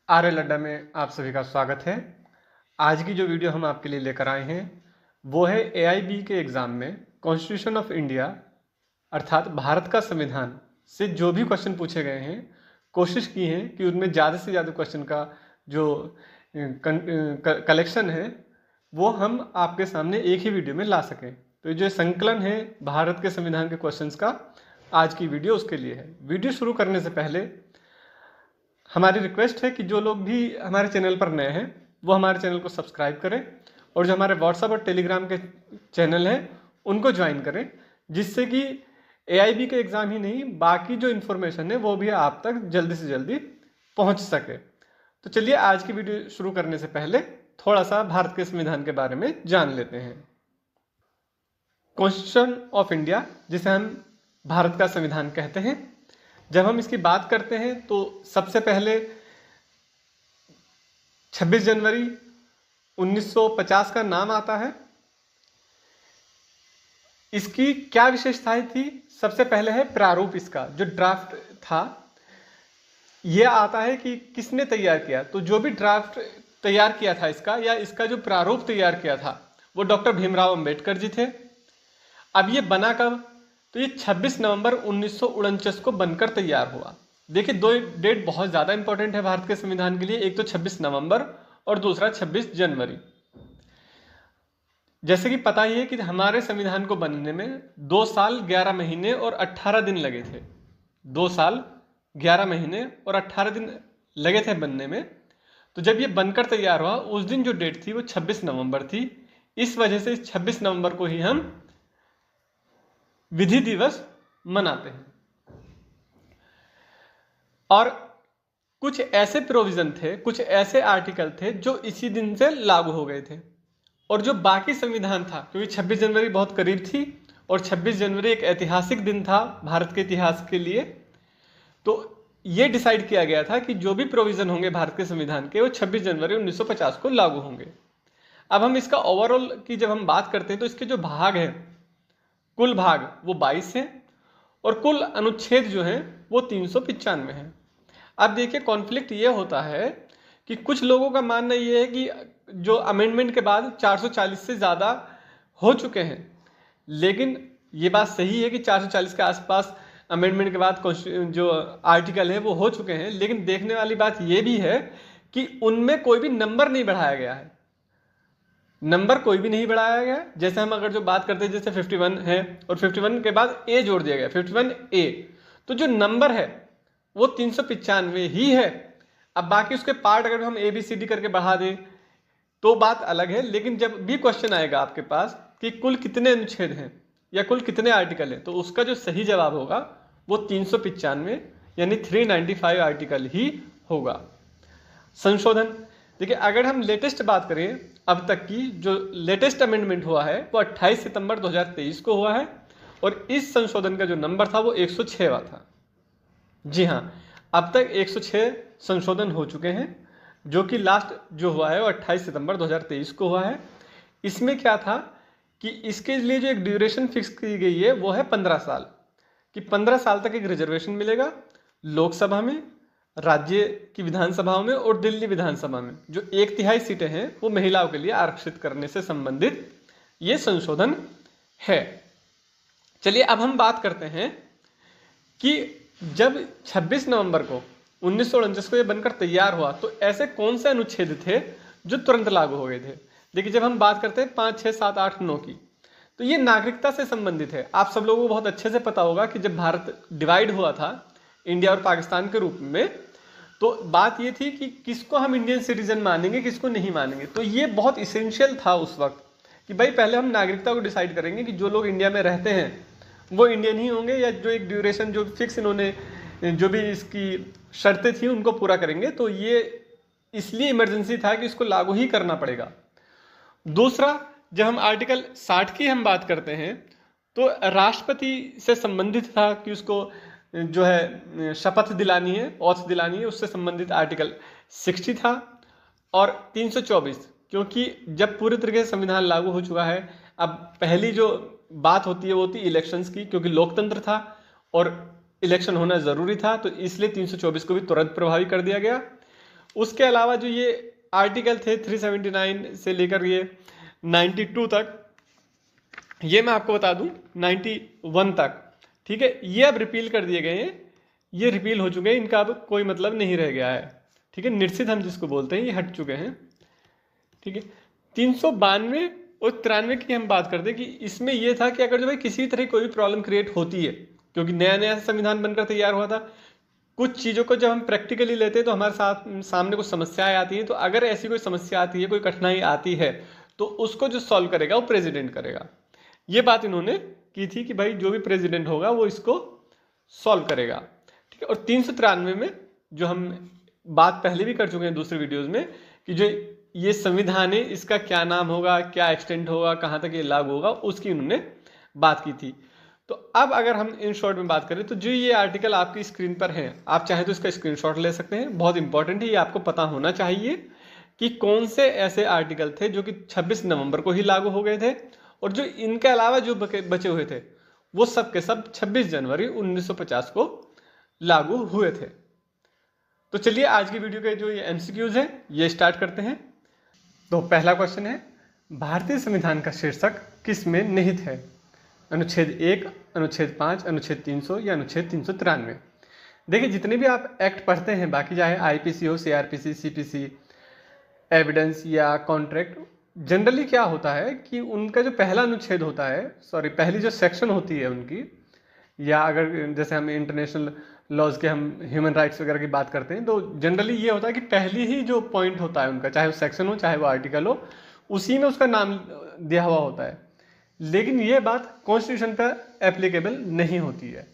आर्यल अड्डा में आप सभी का स्वागत है। आज की जो वीडियो हम आपके लिए लेकर आए हैं वो है AIB के एग्ज़ाम में कॉन्स्टिट्यूशन ऑफ इंडिया अर्थात भारत का संविधान से जो भी क्वेश्चन पूछे गए हैं, कोशिश की है कि उनमें ज़्यादा से ज़्यादा क्वेश्चन का जो कलेक्शन है वो हम आपके सामने एक ही वीडियो में ला सकें। तो जो संकलन है भारत के संविधान के क्वेश्चंस का, आज की वीडियो उसके लिए है। वीडियो शुरू करने से पहले हमारी रिक्वेस्ट है कि जो लोग भी हमारे चैनल पर नए हैं वो हमारे चैनल को सब्सक्राइब करें और जो हमारे व्हाट्सएप और टेलीग्राम के चैनल हैं उनको ज्वाइन करें, जिससे कि AIB के एग्ज़ाम ही नहीं बाकी जो इन्फॉर्मेशन है वो भी आप तक जल्दी से जल्दी पहुंच सके। तो चलिए आज की वीडियो शुरू करने से पहले थोड़ा सा भारत के संविधान के बारे में जान लेते हैं। कॉन्स्टिट्यूशन ऑफ इंडिया, जिसे हम भारत का संविधान कहते हैं, जब हम इसकी बात करते हैं तो सबसे पहले 26 जनवरी 1950 का नाम आता है। इसकी क्या विशेषताएं थी? सबसे पहले है प्रारूप। इसका जो ड्राफ्ट था यह आता है कि किसने तैयार किया। तो जो भी ड्राफ्ट तैयार किया था इसका या इसका जो प्रारूप तैयार किया था वो डॉक्टर भीमराव अंबेडकर जी थे। अब ये बना कब? तो ये 26 नवंबर 1949 को बनकर तैयार हुआ। देखिए, दो डेट बहुत ज़्यादा इंपॉर्टेंट है भारत के संविधान के लिए। एक तो 26 नवंबर और दूसरा 26 जनवरी। जैसे कि पता ही है कि हमारे संविधान को बनने में 2 साल 11 महीने और 18 दिन लगे थे। 2 साल 11 महीने और 18 दिन लगे थे बनने में। तो जब ये बनकर तैयार हुआ उस दिन जो डेट थी वो 26 नवंबर थी। इस वजह से 26 नवंबर को ही हम विधि दिवस मनाते हैं। और कुछ ऐसे प्रोविजन थे, कुछ ऐसे आर्टिकल थे जो इसी दिन से लागू हो गए थे। और जो बाकी संविधान था, क्योंकि 26 जनवरी बहुत करीब थी और 26 जनवरी एक ऐतिहासिक दिन था भारत के इतिहास के लिए, तो ये डिसाइड किया गया था कि जो भी प्रोविजन होंगे भारत के संविधान के वो 26 जनवरी 1950 को लागू होंगे। अब हम इसका ओवरऑल की जब हम बात करते हैं तो इसके जो भाग हैं, कुल भाग वो 22 हैं और कुल अनुच्छेद जो हैं वो 395 हैं। अब देखिए, कॉन्फ्लिक्ट ये होता है कि कुछ लोगों का मानना ये है कि जो अमेंडमेंट के बाद 440 से ज़्यादा हो चुके हैं, लेकिन ये बात सही है कि 440 के आसपास अमेंडमेंट के बाद जो आर्टिकल है वो हो चुके हैं। लेकिन देखने वाली बात ये भी है कि उनमें कोई भी नंबर नहीं बढ़ाया गया है। नंबर कोई भी नहीं बढ़ाया गया। जैसे हम अगर जो बात करते हैं, जैसे 51 है और 51 के बाद ए जोड़ दिया गया, 51A, तो जो नंबर है वो 395 ही है। अब बाकी उसके पार्ट अगर हम ABCD करके बढ़ा दें तो बात अलग है। लेकिन जब भी क्वेश्चन आएगा आपके पास कि कुल कितने अनुच्छेद हैं या कुल कितने आर्टिकल हैं, तो उसका जो सही जवाब होगा वो 395 यानी 395 आर्टिकल ही होगा। संशोधन, देखिए अगर हम लेटेस्ट बात करें, अब तक की जो लेटेस्ट अमेंडमेंट हुआ है वो 28 सितंबर 2023 को हुआ है और इस संशोधन का जो नंबर था वो 106वां था। जी हाँ, अब तक 106 संशोधन हो चुके हैं, जो कि लास्ट जो हुआ है वो 28 सितंबर 2023 को हुआ है। इसमें क्या था कि इसके लिए जो एक ड्यूरेशन फिक्स की गई है वो है 15 साल, कि 15 साल तक एक रिजर्वेशन मिलेगा लोकसभा में, राज्य की विधानसभाओं में और दिल्ली विधानसभा में। जो 1/3 सीटें हैं वो महिलाओं के लिए आरक्षित करने से संबंधित ये संशोधन है। चलिए अब हम बात करते हैं कि जब 26 नवंबर को 1949 को ये बनकर तैयार हुआ तो ऐसे कौन से अनुच्छेद थे जो तुरंत लागू हो गए थे। देखिए, जब हम बात करते हैं 5, 6, 7, 8, 9 की, तो ये नागरिकता से संबंधित है। आप सब लोगों को बहुत अच्छे से पता होगा कि जब भारत डिवाइड हुआ था इंडिया और पाकिस्तान के रूप में, तो बात ये थी कि किसको हम इंडियन सिटीजन मानेंगे, किसको नहीं मानेंगे। तो ये बहुत इसेंशियल था उस वक्त कि भाई पहले हम नागरिकता को डिसाइड करेंगे कि जो लोग इंडिया में रहते हैं वो इंडियन ही होंगे या जो एक ड्यूरेशन जो फिक्स इन्होंने जो भी इसकी शर्तें थी उनको पूरा करेंगे। तो ये इसलिए इमरजेंसी था कि इसको लागू ही करना पड़ेगा। दूसरा, जब हम आर्टिकल 60 की हम बात करते हैं तो राष्ट्रपति से संबंधित था कि उसको जो है शपथ दिलानी है, ओथ दिलानी है, उससे संबंधित आर्टिकल 60 था। और 324, क्योंकि जब पूरे तरीके से संविधान लागू हो चुका है, अब पहली जो बात होती है वो होती है इलेक्शंस की, क्योंकि लोकतंत्र था और इलेक्शन होना ज़रूरी था, तो इसलिए 324 को भी तुरंत प्रभावी कर दिया गया। उसके अलावा जो ये आर्टिकल थे 379 से लेकर ये 92 तक, ये मैं आपको बता दूं 91 तक, ठीक है, ये अब रिपील कर दिए गए हैं, ये रिपील हो चुके हैं, इनका अब कोई मतलब नहीं रह गया है, ठीक है। निश्चित हम जिसको बोलते हैं ये हट चुके हैं, ठीक है। 392 और 93 की हम बात करते हैं कि इसमें यह था कि अगर जो भाई किसी तरह कोई भी प्रॉब्लम क्रिएट होती है, क्योंकि नया नया संविधान बनकर तैयार हुआ था, कुछ चीज़ों को जब हम प्रैक्टिकली लेते हैं तो हमारे साथ सामने कुछ समस्याएं आती हैं, तो अगर ऐसी कोई समस्या आती है, कोई कठिनाई आती है, तो उसको जो सॉल्व करेगा वो प्रेसिडेंट करेगा। ये बात इन्होंने की थी कि भाई जो भी प्रेसिडेंट होगा वो इसको सॉल्व करेगा, ठीक है। और 393 में जो हम बात पहले भी कर चुके हैं दूसरे वीडियोज में कि जो ये संविधान है इसका क्या नाम होगा, क्या एक्सटेंट होगा, कहाँ तक ये लागू होगा, उसकी उन्होंने बात की थी। तो अब अगर हम इन शॉर्ट में बात करें तो जो ये आर्टिकल आपकी स्क्रीन पर है, आप चाहें तो इसका स्क्रीनशॉट ले सकते हैं, बहुत इंपॉर्टेंट है, ये आपको पता होना चाहिए कि कौन से ऐसे आर्टिकल थे जो कि 26 नवंबर को ही लागू हो गए थे, और जो इनके अलावा जो बचे हुए थे वो सब के सब 26 जनवरी 1950 को लागू हुए थे। तो चलिए आज की वीडियो के जो ये MCQs हैं ये स्टार्ट करते हैं। तो पहला क्वेश्चन है, भारतीय संविधान का शीर्षक किस में निहित है? अनुच्छेद 1, अनुच्छेद 5, अनुच्छेद 300 या अनुच्छेद 393? देखिए जितने भी आप एक्ट पढ़ते हैं, बाकी चाहे IPC हो, CRPC, CPC, एविडेंस या कॉन्ट्रैक्ट, जनरली क्या होता है कि उनका जो पहला अनुच्छेद होता है, सॉरी पहली जो सेक्शन होती है उनकी, या अगर जैसे हम इंटरनेशनल लॉज के हम ह्यूमन राइट्स वगैरह की बात करते हैं, तो जनरली ये होता है कि पहली ही जो पॉइंट होता है उनका, चाहे वो सेक्शन हो चाहे वो आर्टिकल हो, उसी में उसका नाम दिया हुआ होता है। लेकिन ये बात कॉन्स्टिट्यूशन पर एप्लीकेबल नहीं होती है,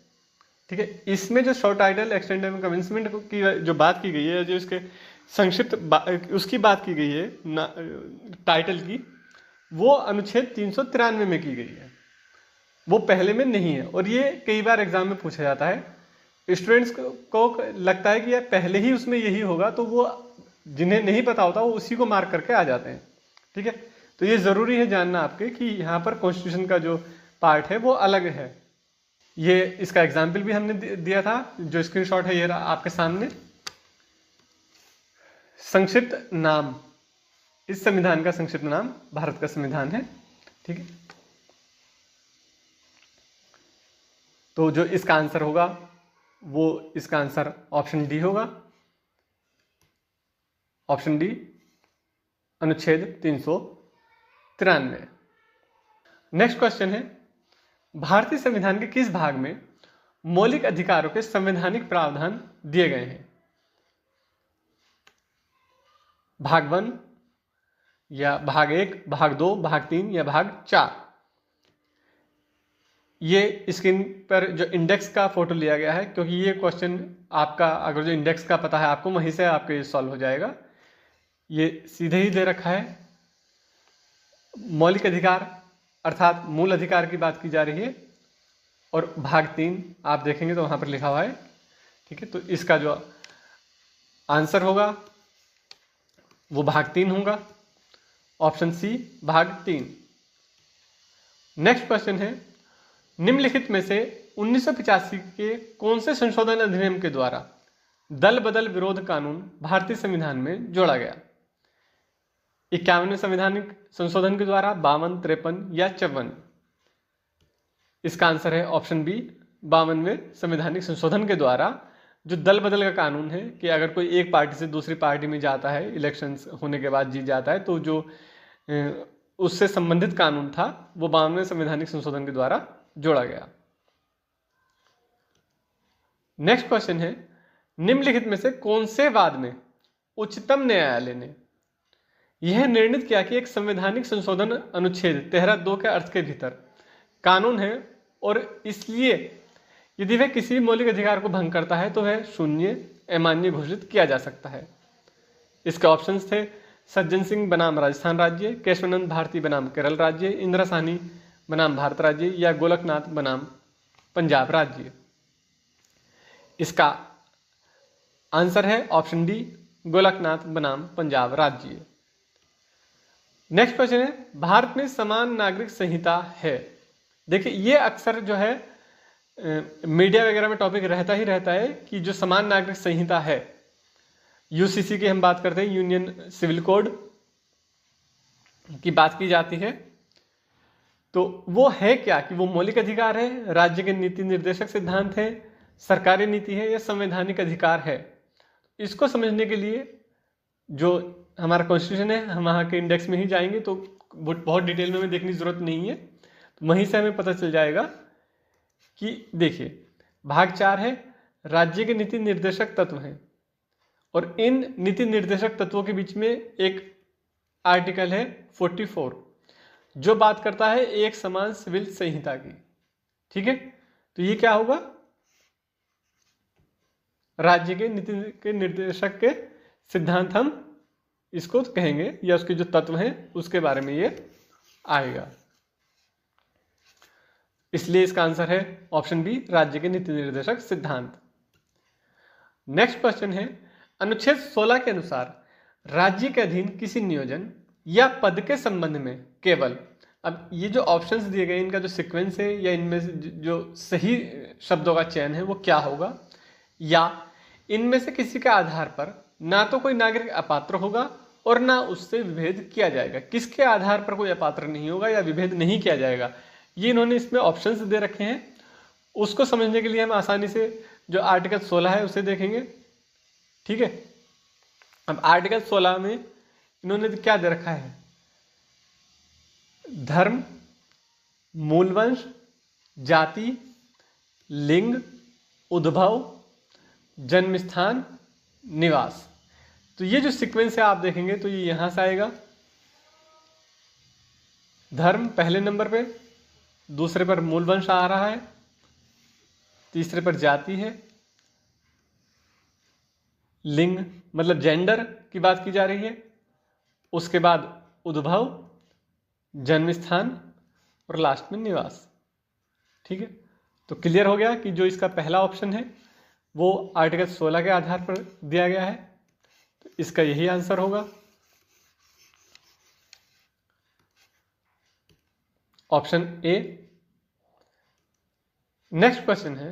ठीक है। इसमें जो short title, extend and commencement की जो बात की गई है, जो इसके संक्षिप्त उसकी बात की गई है टाइटल की, वो अनुच्छेद 393 में की गई है, वो पहले में नहीं है। और ये कई बार एग्जाम में पूछा जाता है, स्टूडेंट्स को लगता है कि यार पहले ही उसमें यही होगा, तो वो जिन्हें नहीं पता होता वो उसी को मार्क करके आ जाते हैं, ठीक है। तो ये ज़रूरी है जानना आपके कि यहाँ पर कॉन्स्टिट्यूशन का जो पार्ट है वो अलग है। ये इसका एग्जाम्पल भी हमने दिया था, जो स्क्रीनशॉट है ये आपके सामने। संक्षिप्त नाम, इस संविधान का संक्षिप्त नाम भारत का संविधान है, ठीक है। तो जो इसका आंसर होगा वो इसका आंसर ऑप्शन डी होगा, ऑप्शन डी, अनुच्छेद 393। नेक्स्ट क्वेश्चन है, भारतीय संविधान के किस भाग में मौलिक अधिकारों के संवैधानिक प्रावधान दिए गए हैं? भाग 1 या भाग 1, भाग 2, भाग 3 या भाग 4? ये स्क्रीन पर जो इंडेक्स का फोटो लिया गया है, क्योंकि ये क्वेश्चन आपका अगर जो इंडेक्स का पता है आपको, वहीं से आपके सॉल्व हो जाएगा। ये सीधे ही दे रखा है, मौलिक अधिकार अर्थात मूल अधिकार की बात की जा रही है, और भाग 3 आप देखेंगे तो वहां पर लिखा हुआ है, ठीक है। तो इसका जो आंसर होगा वो भाग 3 होगा, ऑप्शन सी, भाग 3। नेक्स्ट क्वेश्चन है, निम्नलिखित में से 1985 के कौन से संशोधन अधिनियम के द्वारा दल बदल विरोध कानून भारतीय संविधान में जोड़ा गया? 51वें संवैधानिक संशोधन के द्वारा, 52, 53 या 54? इसका आंसर है ऑप्शन बी, 52वें संवैधानिक संशोधन के द्वारा जो दल बदल का कानून है कि अगर कोई एक पार्टी से दूसरी पार्टी में जाता है, इलेक्शंस होने के बाद जीत जाता है, तो जो उससे संबंधित कानून था वो 52वें संवैधानिक संशोधन के द्वारा जोड़ा गया। नेक्स्ट क्वेश्चन है, निम्नलिखित में से कौन से वाद में उच्चतम न्यायालय ने यह निर्णित किया कि एक संवैधानिक संशोधन अनुच्छेद 13(2) के अर्थ के भीतर कानून है, और इसलिए यदि वह किसी मौलिक अधिकार को भंग करता है तो वह शून्य, अमान्य घोषित किया जा सकता है? इसके ऑप्शंस थे सज्जन सिंह बनाम राजस्थान राज्य, केशवानंद भारती बनाम केरल राज्य, इंदिरा साहनी बनाम भारत राज्य, या गोलकनाथ बनाम पंजाब राज्य। इसका आंसर है ऑप्शन डी, गोलकनाथ बनाम पंजाब राज्य। नेक्स्ट क्वेश्चन है, भारत में समान नागरिक संहिता है। देखिए ये अक्सर जो है मीडिया वगैरह में टॉपिक रहता ही रहता है कि जो समान नागरिक संहिता है यूसीसी की हम बात करते हैं, यूनियन सिविल कोड की बात की जाती है। तो वो है क्या कि वो मौलिक अधिकार है, राज्य के नीति निर्देशक सिद्धांत है, सरकारी नीति है या संवैधानिक अधिकार है। इसको समझने के लिए जो हमारा कॉन्स्टिट्यूशन है, हम वहाँ के इंडेक्स में ही जाएंगे, तो बहुत डिटेल में हमें देखने की जरूरत नहीं है, तो वहीं से हमें पता चल जाएगा कि देखिए भाग 4 है, राज्य के नीति निर्देशक तत्व हैं, और इन नीति निर्देशक तत्वों के बीच में एक आर्टिकल है 44 जो बात करता है एक समान सिविल संहिता की। ठीक है, तो ये क्या होगा, राज्य के नीति के निर्देशक के सिद्धांत हम इसको कहेंगे, या उसके जो तत्व हैं उसके बारे में ये आएगा। इसलिए इसका आंसर है ऑप्शन बी, राज्य के नीति निर्देशक सिद्धांत। नेक्स्ट क्वेश्चन है, अनुच्छेद 16 के अनुसार राज्य के अधीन किसी नियोजन या पद के संबंध में केवल, अब ये जो ऑप्शंस दिए गए इनका जो सीक्वेंस है या इनमें से जो सही शब्दों का चयन है वो क्या होगा, या इनमें से किसी के आधार पर ना तो कोई नागरिक अपात्र होगा और ना उससे विभेद किया जाएगा। किसके आधार पर कोई अपात्र नहीं होगा या विभेद नहीं किया जाएगा, ये इन्होंने इसमें ऑप्शंस दे रखे हैं। उसको समझने के लिए हम आसानी से जो आर्टिकल 16 है उसे देखेंगे। ठीक है, अब आर्टिकल 16 में इन्होंने क्या दे रखा है, धर्म, मूलवंश, जाति, लिंग, उद्भव, जन्म स्थान, निवास। तो ये जो सीक्वेंस है आप देखेंगे तो ये यहां से आएगा, धर्म पहले नंबर पे, दूसरे पर मूलवंश आ रहा है, तीसरे पर जाति है, लिंग मतलब जेंडर की बात की जा रही है, उसके बाद उद्भव, जन्म स्थान और लास्ट में निवास। ठीक है, तो क्लियर हो गया कि जो इसका पहला ऑप्शन है वो आर्टिकल 16 के आधार पर दिया गया है, तो इसका यही आंसर होगा, ऑप्शन ए। नेक्स्ट क्वेश्चन है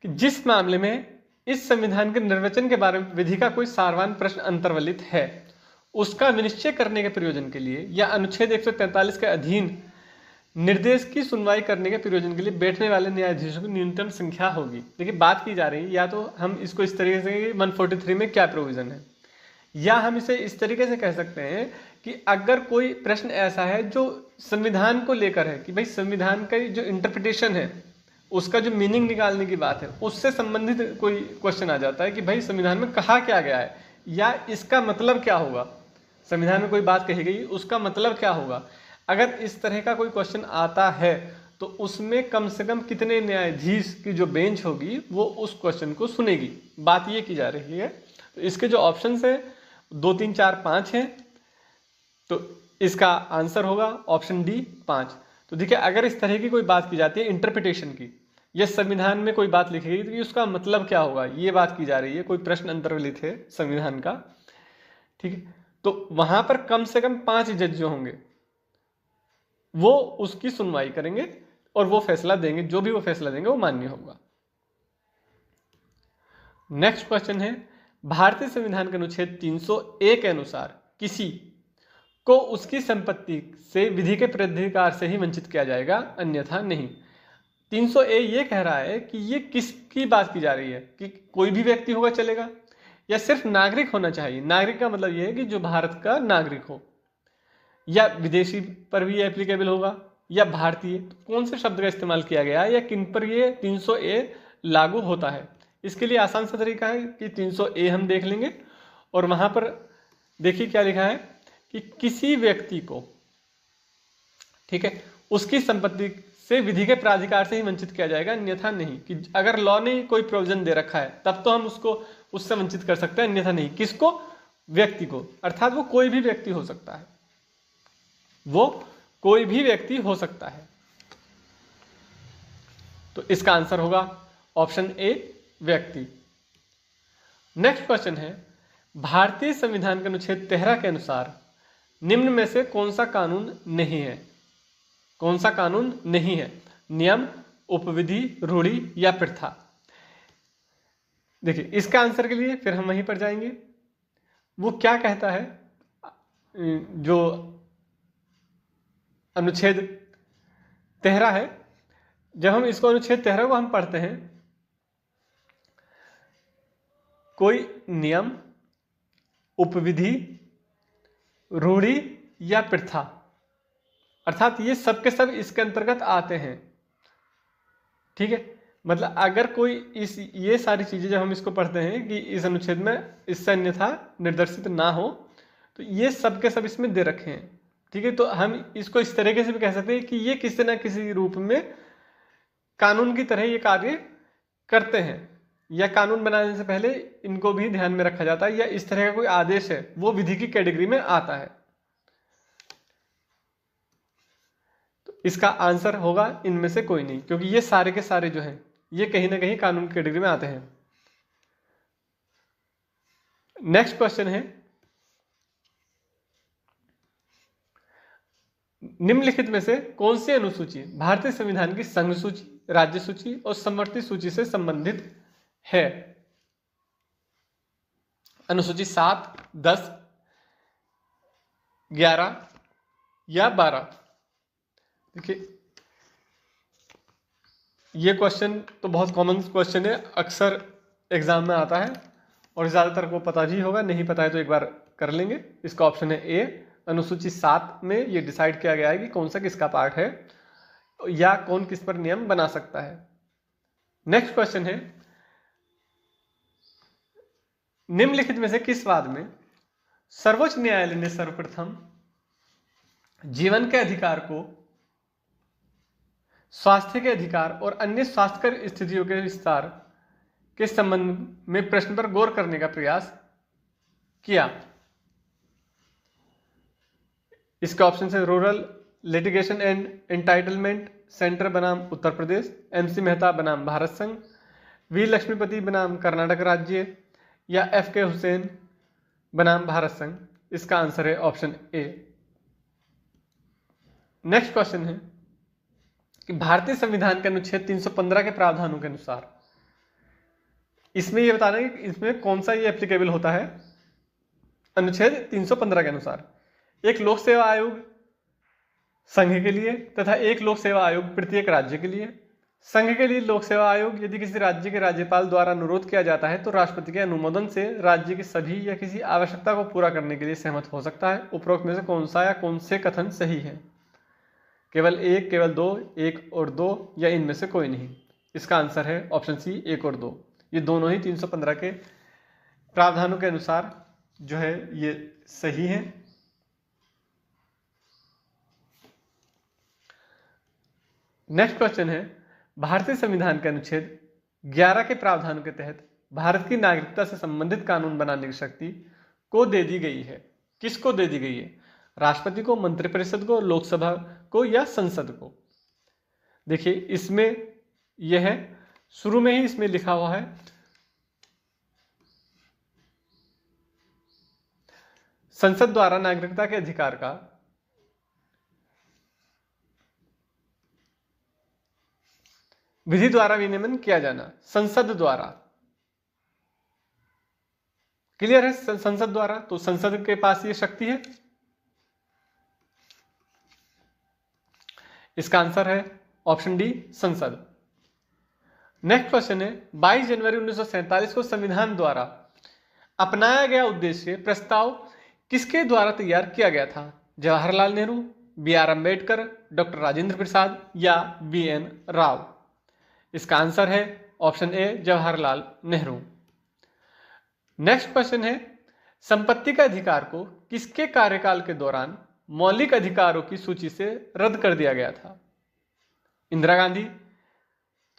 कि जिस मामले में इस संविधान के निर्वचन के बारे में विधि का कोई सारवान प्रश्न अंतर्वलित है, उसका विनिश्चय करने के प्रयोजन के लिए या अनुच्छेद 143 के अधीन निर्देश की सुनवाई करने के प्रयोजन के लिए बैठने वाले न्यायाधीशों की न्यूनतम संख्या होगी। देखिए बात की जा रही है, या तो हम इसको इस तरीके से 143 में क्या प्रोविजन है, या हम इसे इस तरीके से कह सकते हैं कि अगर कोई प्रश्न ऐसा है जो संविधान को लेकर है कि भाई संविधान का जो इंटरप्रिटेशन है उसका जो मीनिंग निकालने की बात है, उससे संबंधित कोई क्वेश्चन आ जाता है कि भाई संविधान में कहा क्या गया है या इसका मतलब क्या होगा, संविधान में कोई बात कही गई उसका मतलब क्या होगा। अगर इस तरह का कोई क्वेश्चन आता है तो उसमें कम से कम कितने न्यायाधीश की जो बेंच होगी वो उस क्वेश्चन को सुनेगी, बात ये की जा रही है। तो इसके जो ऑप्शंस है 2, 3, 4, 5 हैं, तो इसका आंसर होगा ऑप्शन डी 5। तो देखिए अगर इस तरह की कोई बात की जाती है इंटरप्रिटेशन की, या संविधान में कोई बात लिखी गई तो उसका मतलब क्या होगा ये बात की जा रही है, कोई प्रश्न अंतर्वलित है संविधान का। ठीक है, तो वहां पर कम से कम 5 जज जो होंगे वो उसकी सुनवाई करेंगे और वो फैसला देंगे, जो भी वो फैसला देंगे वो मान्य होगा। नेक्स्ट क्वेश्चन है, भारतीय संविधान के अनुच्छेद 301 के अनुसार किसी को उसकी संपत्ति से विधि के प्राधिकार से ही वंचित किया जाएगा, अन्यथा नहीं। 300A ये कह रहा है कि ये किसकी बात की जा रही है, कि कोई भी व्यक्ति होगा चलेगा या सिर्फ नागरिक होना चाहिए। नागरिक का मतलब ये है कि जो भारत का नागरिक हो, या विदेशी पर भी एप्लीकेबल होगा या भारतीय। तो कौन से शब्द का इस्तेमाल किया गया है या किन पर ये 300A लागू होता है, इसके लिए आसान सा तरीका है कि 300A हम देख लेंगे और वहां पर देखिए क्या लिखा है कि किसी व्यक्ति को, ठीक है, उसकी संपत्ति से विधि के प्राधिकार से ही वंचित किया जाएगा, अन्यथा नहीं। कि अगर लॉ ने कोई प्रोविजन दे रखा है तब तो हम उसको उससे वंचित कर सकते हैं, अन्यथा नहीं। किसको? व्यक्ति को, अर्थात वो कोई भी व्यक्ति हो सकता है, वो कोई भी व्यक्ति हो सकता है। तो इसका आंसर होगा ऑप्शन ए व्यक्ति। नेक्स्ट क्वेश्चन है, भारतीय संविधान के अनुच्छेद 13 के अनुसार निम्न में से कौन सा कानून नहीं है? कौन सा कानून नहीं है? नियम, उपविधि, रूढ़ि या प्रथा। देखिए इसका आंसर के लिए फिर हम वहीं पर जाएंगे वो क्या कहता है, जो अनुच्छेद 13 है, जब हम इसको अनुच्छेद 13 को हम पढ़ते हैं, कोई नियम, उपविधि, रूढ़ि या प्रथा, अर्थात ये सब के सब इसके अंतर्गत आते हैं। ठीक है, मतलब अगर कोई ये सारी चीजें जब हम इसको पढ़ते हैं कि इस अनुच्छेद में इससे अन्यथा निर्देशित ना हो, तो ये सब के सब इसमें दे रखे हैं। ठीक है, तो हम इसको इस तरीके से भी कह सकते हैं कि ये किसी ना किसी रूप में कानून की तरह ये कार्य करते हैं, या कानून बनाने से पहले इनको भी ध्यान में रखा जाता है, या इस तरह का कोई आदेश है वो विधि की कैटेगरी में आता है। तो इसका आंसर होगा इनमें से कोई नहीं, क्योंकि ये सारे के सारे जो हैं ये कहीं ना कहीं कानून की कैटेगरी में आते हैं। नेक्स्ट क्वेश्चन है, निम्नलिखित में से कौन सी अनुसूची भारतीय संविधान की संघ सूची, राज्य सूची और समवर्ती सूची से संबंधित है? अनुसूची 7, 10, 11 या 12? देखिए, ये क्वेश्चन तो बहुत कॉमन क्वेश्चन है, अक्सर एग्जाम में आता है और ज़्यादातर को पता भी होगा, नहीं पता है तो एक बार कर लेंगे। इसका ऑप्शन है ए। अनुसूची 7 में ये डिसाइड किया गया है कि कौन सा किसका पार्ट है या कौन किस पर नियम बना सकता है। नेक्स्ट क्वेश्चन है, निम्नलिखित में से किस वाद में सर्वोच्च न्यायालय ने सर्वप्रथम जीवन के अधिकार को स्वास्थ्य के अधिकार और अन्य स्वास्थ्यकर स्थितियों के विस्तार के संबंध में प्रश्न पर गौर करने का प्रयास किया? इसके ऑप्शन है rural litigation and entitlement centre बनाम उत्तर प्रदेश, MC मेहता बनाम भारत संघ, V लक्ष्मीपति बनाम कर्नाटक राज्य, या FK हुसैन बनाम भारत संघ। इसका आंसर है ऑप्शन ए। नेक्स्ट क्वेश्चन है कि भारतीय संविधान के अनुच्छेद 315 के प्रावधानों के अनुसार, इसमें यह बताना है कि इसमें कौन सा ये एप्लीकेबल होता है। अनुच्छेद 315 के अनुसार एक लोक सेवा आयोग संघ के लिए तथा एक लोक सेवा आयोग प्रत्येक राज्य के लिए। संघ के लिए लोक सेवा आयोग यदि किसी राज्य के राज्यपाल द्वारा अनुरोध किया जाता है तो राष्ट्रपति के अनुमोदन से राज्य की सभी या किसी आवश्यकता को पूरा करने के लिए सहमत हो सकता है। उपरोक्त में से कौन सा या कौन से कथन सही है? केवल एक, केवल दो, एक और दो, या इनमें से कोई नहीं? इसका आंसर है ऑप्शन सी, एक और दो। ये दोनों ही 315 के प्रावधानों के अनुसार जो है ये सही है। नेक्स्ट क्वेश्चन है, भारतीय संविधान के अनुच्छेद 11 के प्रावधानों के तहत भारत की नागरिकता से संबंधित कानून बनाने की शक्ति को दे दी गई है? किसको दे दी गई है? राष्ट्रपति को, मंत्रिपरिषद को, लोकसभा को, या संसद को? देखिए, इसमें यह है, शुरू में ही इसमें लिखा हुआ है संसद द्वारा नागरिकता के अधिकार का विधि द्वारा विनियमन किया जाना। संसद द्वारा, क्लियर है? संसद द्वारा, तो संसद के पास ये शक्ति है। इसका आंसर है ऑप्शन डी, संसद। नेक्स्ट क्वेश्चन है, 22 जनवरी 1947 को संविधान द्वारा अपनाया गया उद्देश्य प्रस्ताव किसके द्वारा तैयार किया गया था? जवाहरलाल नेहरू, BR अम्बेडकर, डॉक्टर राजेंद्र प्रसाद, या BN राव? इसका आंसर है option A, Jawaharlal Nehru. Next question है, संपत्ति का अधिकार को किसके कार्यकाल के दौरान मौलिक अधिकारों की सूची से रद्द कर दिया गया था? इंदिरा गांधी,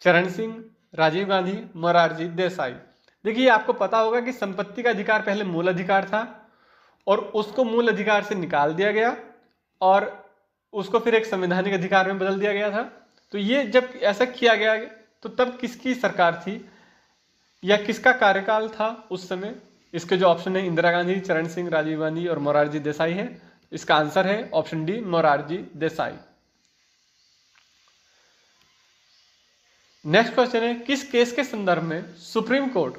चरण सिंह, राजीव गांधी, मोरारजी देसाई? देखिए, आपको पता होगा कि संपत्ति का अधिकार पहले मूल अधिकार था और उसको मूल अधिकार से निकाल दिया गया और उसको फिर एक संवैधानिक अधिकार में बदल दिया गया था। तो ये जब ऐसा किया गया तो तब किसकी सरकार थी या किसका कार्यकाल था उस समय? इसके जो ऑप्शन है इंदिरा गांधी, चरण सिंह, राजीव गांधी और मोरारजी देसाई है। इसका आंसर है option D, Morarji Desai. Next question है, किस केस के संदर्भ में सुप्रीम कोर्ट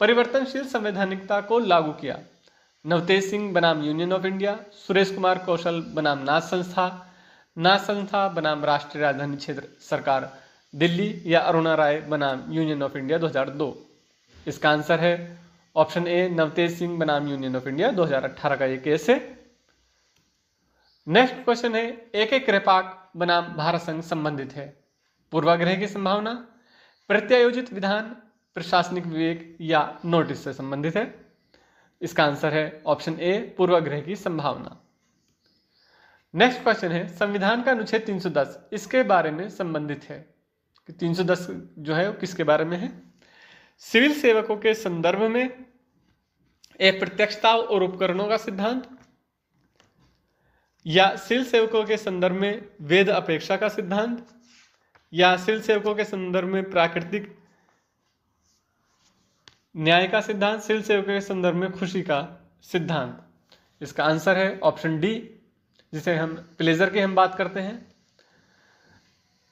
परिवर्तनशील संवैधानिकता को लागू किया? नवतेज सिंह बनाम union of India, Suresh Kumar Kaushal बनाम नाथ संस्था बनाम राष्ट्रीय राजधानी क्षेत्र सरकार दिल्ली, या अरुणा राय बनाम यूनियन ऑफ इंडिया 2002। इसका आंसर है ऑप्शन ए, नवतेज सिंह बनाम यूनियन ऑफ इंडिया 2018 का ये केस है। नेक्स्ट क्वेश्चन है, AK कृपाक बनाम भारत संघ संबंधित है? पूर्वाग्रह की संभावना, प्रत्यायोजित विधान, प्रशासनिक विवेक, या नोटिस से संबंधित है? इसका आंसर है ऑप्शन ए, पूर्वाग्रह की संभावना। नेक्स्ट क्वेश्चन है, संविधान का अनुच्छेद 310 इसके बारे में संबंधित है कि 310 जो है वो किसके बारे में है? सिविल सेवकों के संदर्भ में, अप्रत्यक्षता और उपकरणों का सिद्धांत, या सिविल सेवकों के संदर्भ में वेद अपेक्षा का सिद्धांत, या सिविल सेवकों के संदर्भ में प्राकृतिक न्याय का सिद्धांत, सिविल सेवकों के संदर्भ में खुशी का सिद्धांत। इसका आंसर है ऑप्शन डी, जिसे हम प्लेजर की हम बात करते हैं।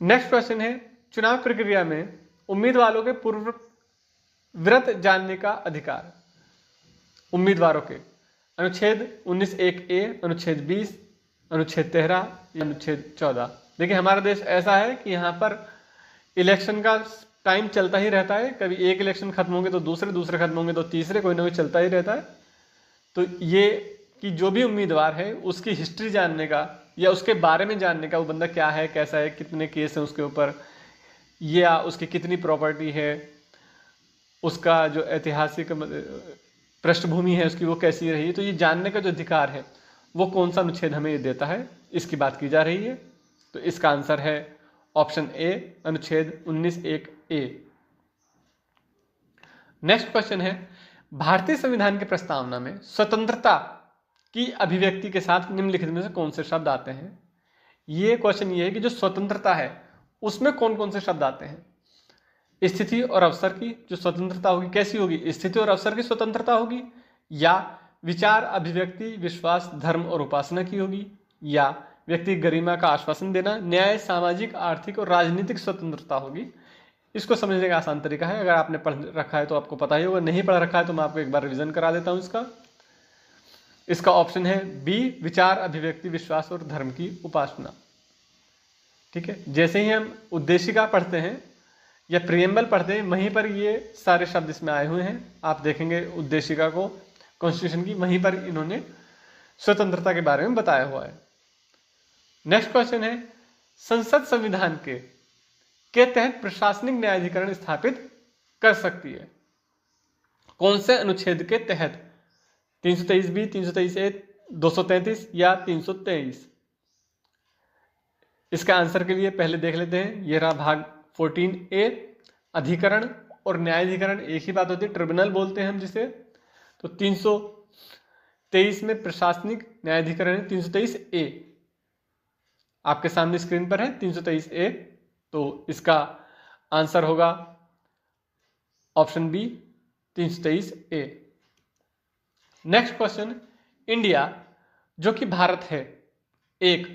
नेक्स्ट क्वेश्चन है, चुनाव प्रक्रिया में उम्मीदवारों के पूर्व व्रत जानने का अधिकार, उम्मीदवारों के अनुच्छेद 19(1)(a), अनुच्छेद 20, अनुच्छेद 13 या अनुच्छेद 14। देखिए हमारा देश ऐसा है कि यहाँ पर इलेक्शन का टाइम चलता ही रहता है, कभी एक इलेक्शन खत्म होंगे तो दूसरे खत्म होंगे तो तीसरे, कोई ना कोई चलता ही रहता है। तो ये कि जो भी उम्मीदवार है उसकी हिस्ट्री जानने का या उसके बारे में जानने का, वो बंदा क्या है, कैसा है, कितने केस हैं उसके ऊपर, या उसकी कितनी प्रॉपर्टी है, उसका जो ऐतिहासिक पृष्ठभूमि है उसकी वो कैसी रही, तो ये जानने का जो अधिकार है वो कौन सा अनुच्छेद हमें ये देता है, इसकी बात की जा रही है। तो इसका आंसर है ऑप्शन ए, अनुच्छेद 19(1)(a। नेक्स्ट क्वेश्चन है, भारतीय संविधान की प्रस्तावना में स्वतंत्रता की अभिव्यक्ति के साथ निम्नलिखित में से कौन से शब्द आते हैं? ये क्वेश्चन ये है कि जो स्वतंत्रता है उसमें कौन कौन से शब्द आते हैं? स्थिति और अवसर की जो स्वतंत्रता होगी कैसी होगी? स्थिति और अवसर की स्वतंत्रता होगी, या विचार, अभिव्यक्ति, विश्वास, धर्म और उपासना की होगी, या व्यक्ति गरिमा का आश्वासन देना, न्याय, सामाजिक, आर्थिक और राजनीतिक स्वतंत्रता होगी। इसको समझने का आसान तरीका है, अगर आपने पढ़ रखा है तो आपको पता ही होगा, नहीं पढ़ रखा है तो मैं आपको एक बार रिवीजन करा देता हूं इसका ऑप्शन है बी, विचार, अभिव्यक्ति, विश्वास और धर्म की उपासना। ठीक है, जैसे ही हम उद्देशिका पढ़ते हैं या प्रियम्बल पढ़ते हैं, वहीं पर ये सारे शब्द इसमें आए हुए हैं। आप देखेंगे उद्देशिका को कॉन्स्टिट्यूशन की, वहीं पर इन्होंने स्वतंत्रता के बारे में बताया हुआ है। नेक्स्ट क्वेश्चन है, संसद संविधान के तहत प्रशासनिक न्यायाधिकरण स्थापित कर सकती है? कौन से अनुच्छेद के तहत? 323B, 323A, 233 या 323? इसका आंसर के लिए पहले देख लेते हैं, यह रहा भाग 14A, अधिकरण और न्यायाधिकरण एक ही बात होती है, ट्रिब्यूनल बोलते हैं हम जिसे। तो 323 में प्रशासनिक न्यायाधिकरण है 323A, आपके सामने स्क्रीन पर है 323A। तो इसका आंसर होगा option B, 323A। Next question, India जो कि भारत है एक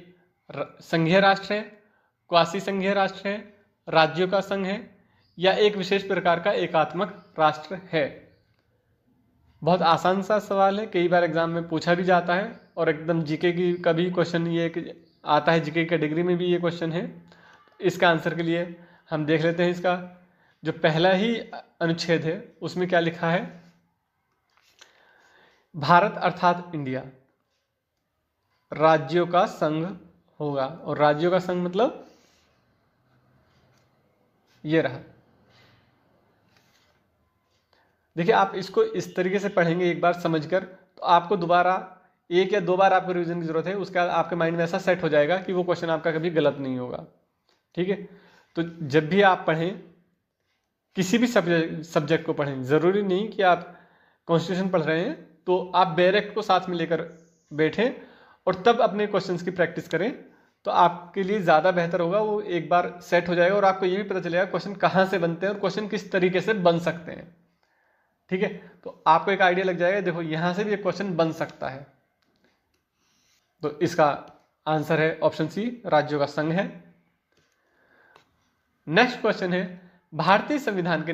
संघीय राष्ट्र है, क्वासी संघीय राष्ट्र है, राज्यों का संघ है, या एक विशेष प्रकार का एकात्मक राष्ट्र है? बहुत आसान सा सवाल है, कई बार एग्जाम में पूछा भी जाता है और एकदम जीके की का भी क्वेश्चन ये आता है, जीके कैटेगरी में भी ये क्वेश्चन है। इसका आंसर के लिए हम देख लेते हैं, इसका जो पहला ही अनुच्छेद है उसमें क्या लिखा है, भारत अर्थात इंडिया राज्यों का संघ होगा, और राज्यों का संघ मतलब ये रहा। देखिए आप इसको इस तरीके से पढ़ेंगे एक बार समझकर, तो आपको दोबारा एक या दो बार आपको रिवीजन की जरूरत है, उसका आपके माइंड में ऐसा सेट हो जाएगा कि वो क्वेश्चन आपका कभी गलत नहीं होगा। ठीक है, तो जब भी आप पढ़ें, किसी भी सब्जेक्ट को पढ़ें, जरूरी नहीं कि आप कॉन्स्टिट्यूशन पढ़ रहे हैं तो आप डायरेक्ट को साथ में लेकर बैठें और तब अपने क्वेश्चंस की प्रैक्टिस करें, तो आपके लिए ज़्यादा बेहतर होगा। वो एक बार सेट हो जाएगा और आपको ये भी पता चलेगा क्वेश्चन कहाँ से बनते हैं और क्वेश्चन किस तरीके से बन सकते हैं। ठीक है, तो आपको एक आइडिया लग जाएगा, देखो यहाँ से भी एक क्वेश्चन बन सकता है। तो इसका आंसर है ऑप्शन सी, राज्यों का संघ है। नेक्स्ट क्वेश्चन है, भारतीय संविधान के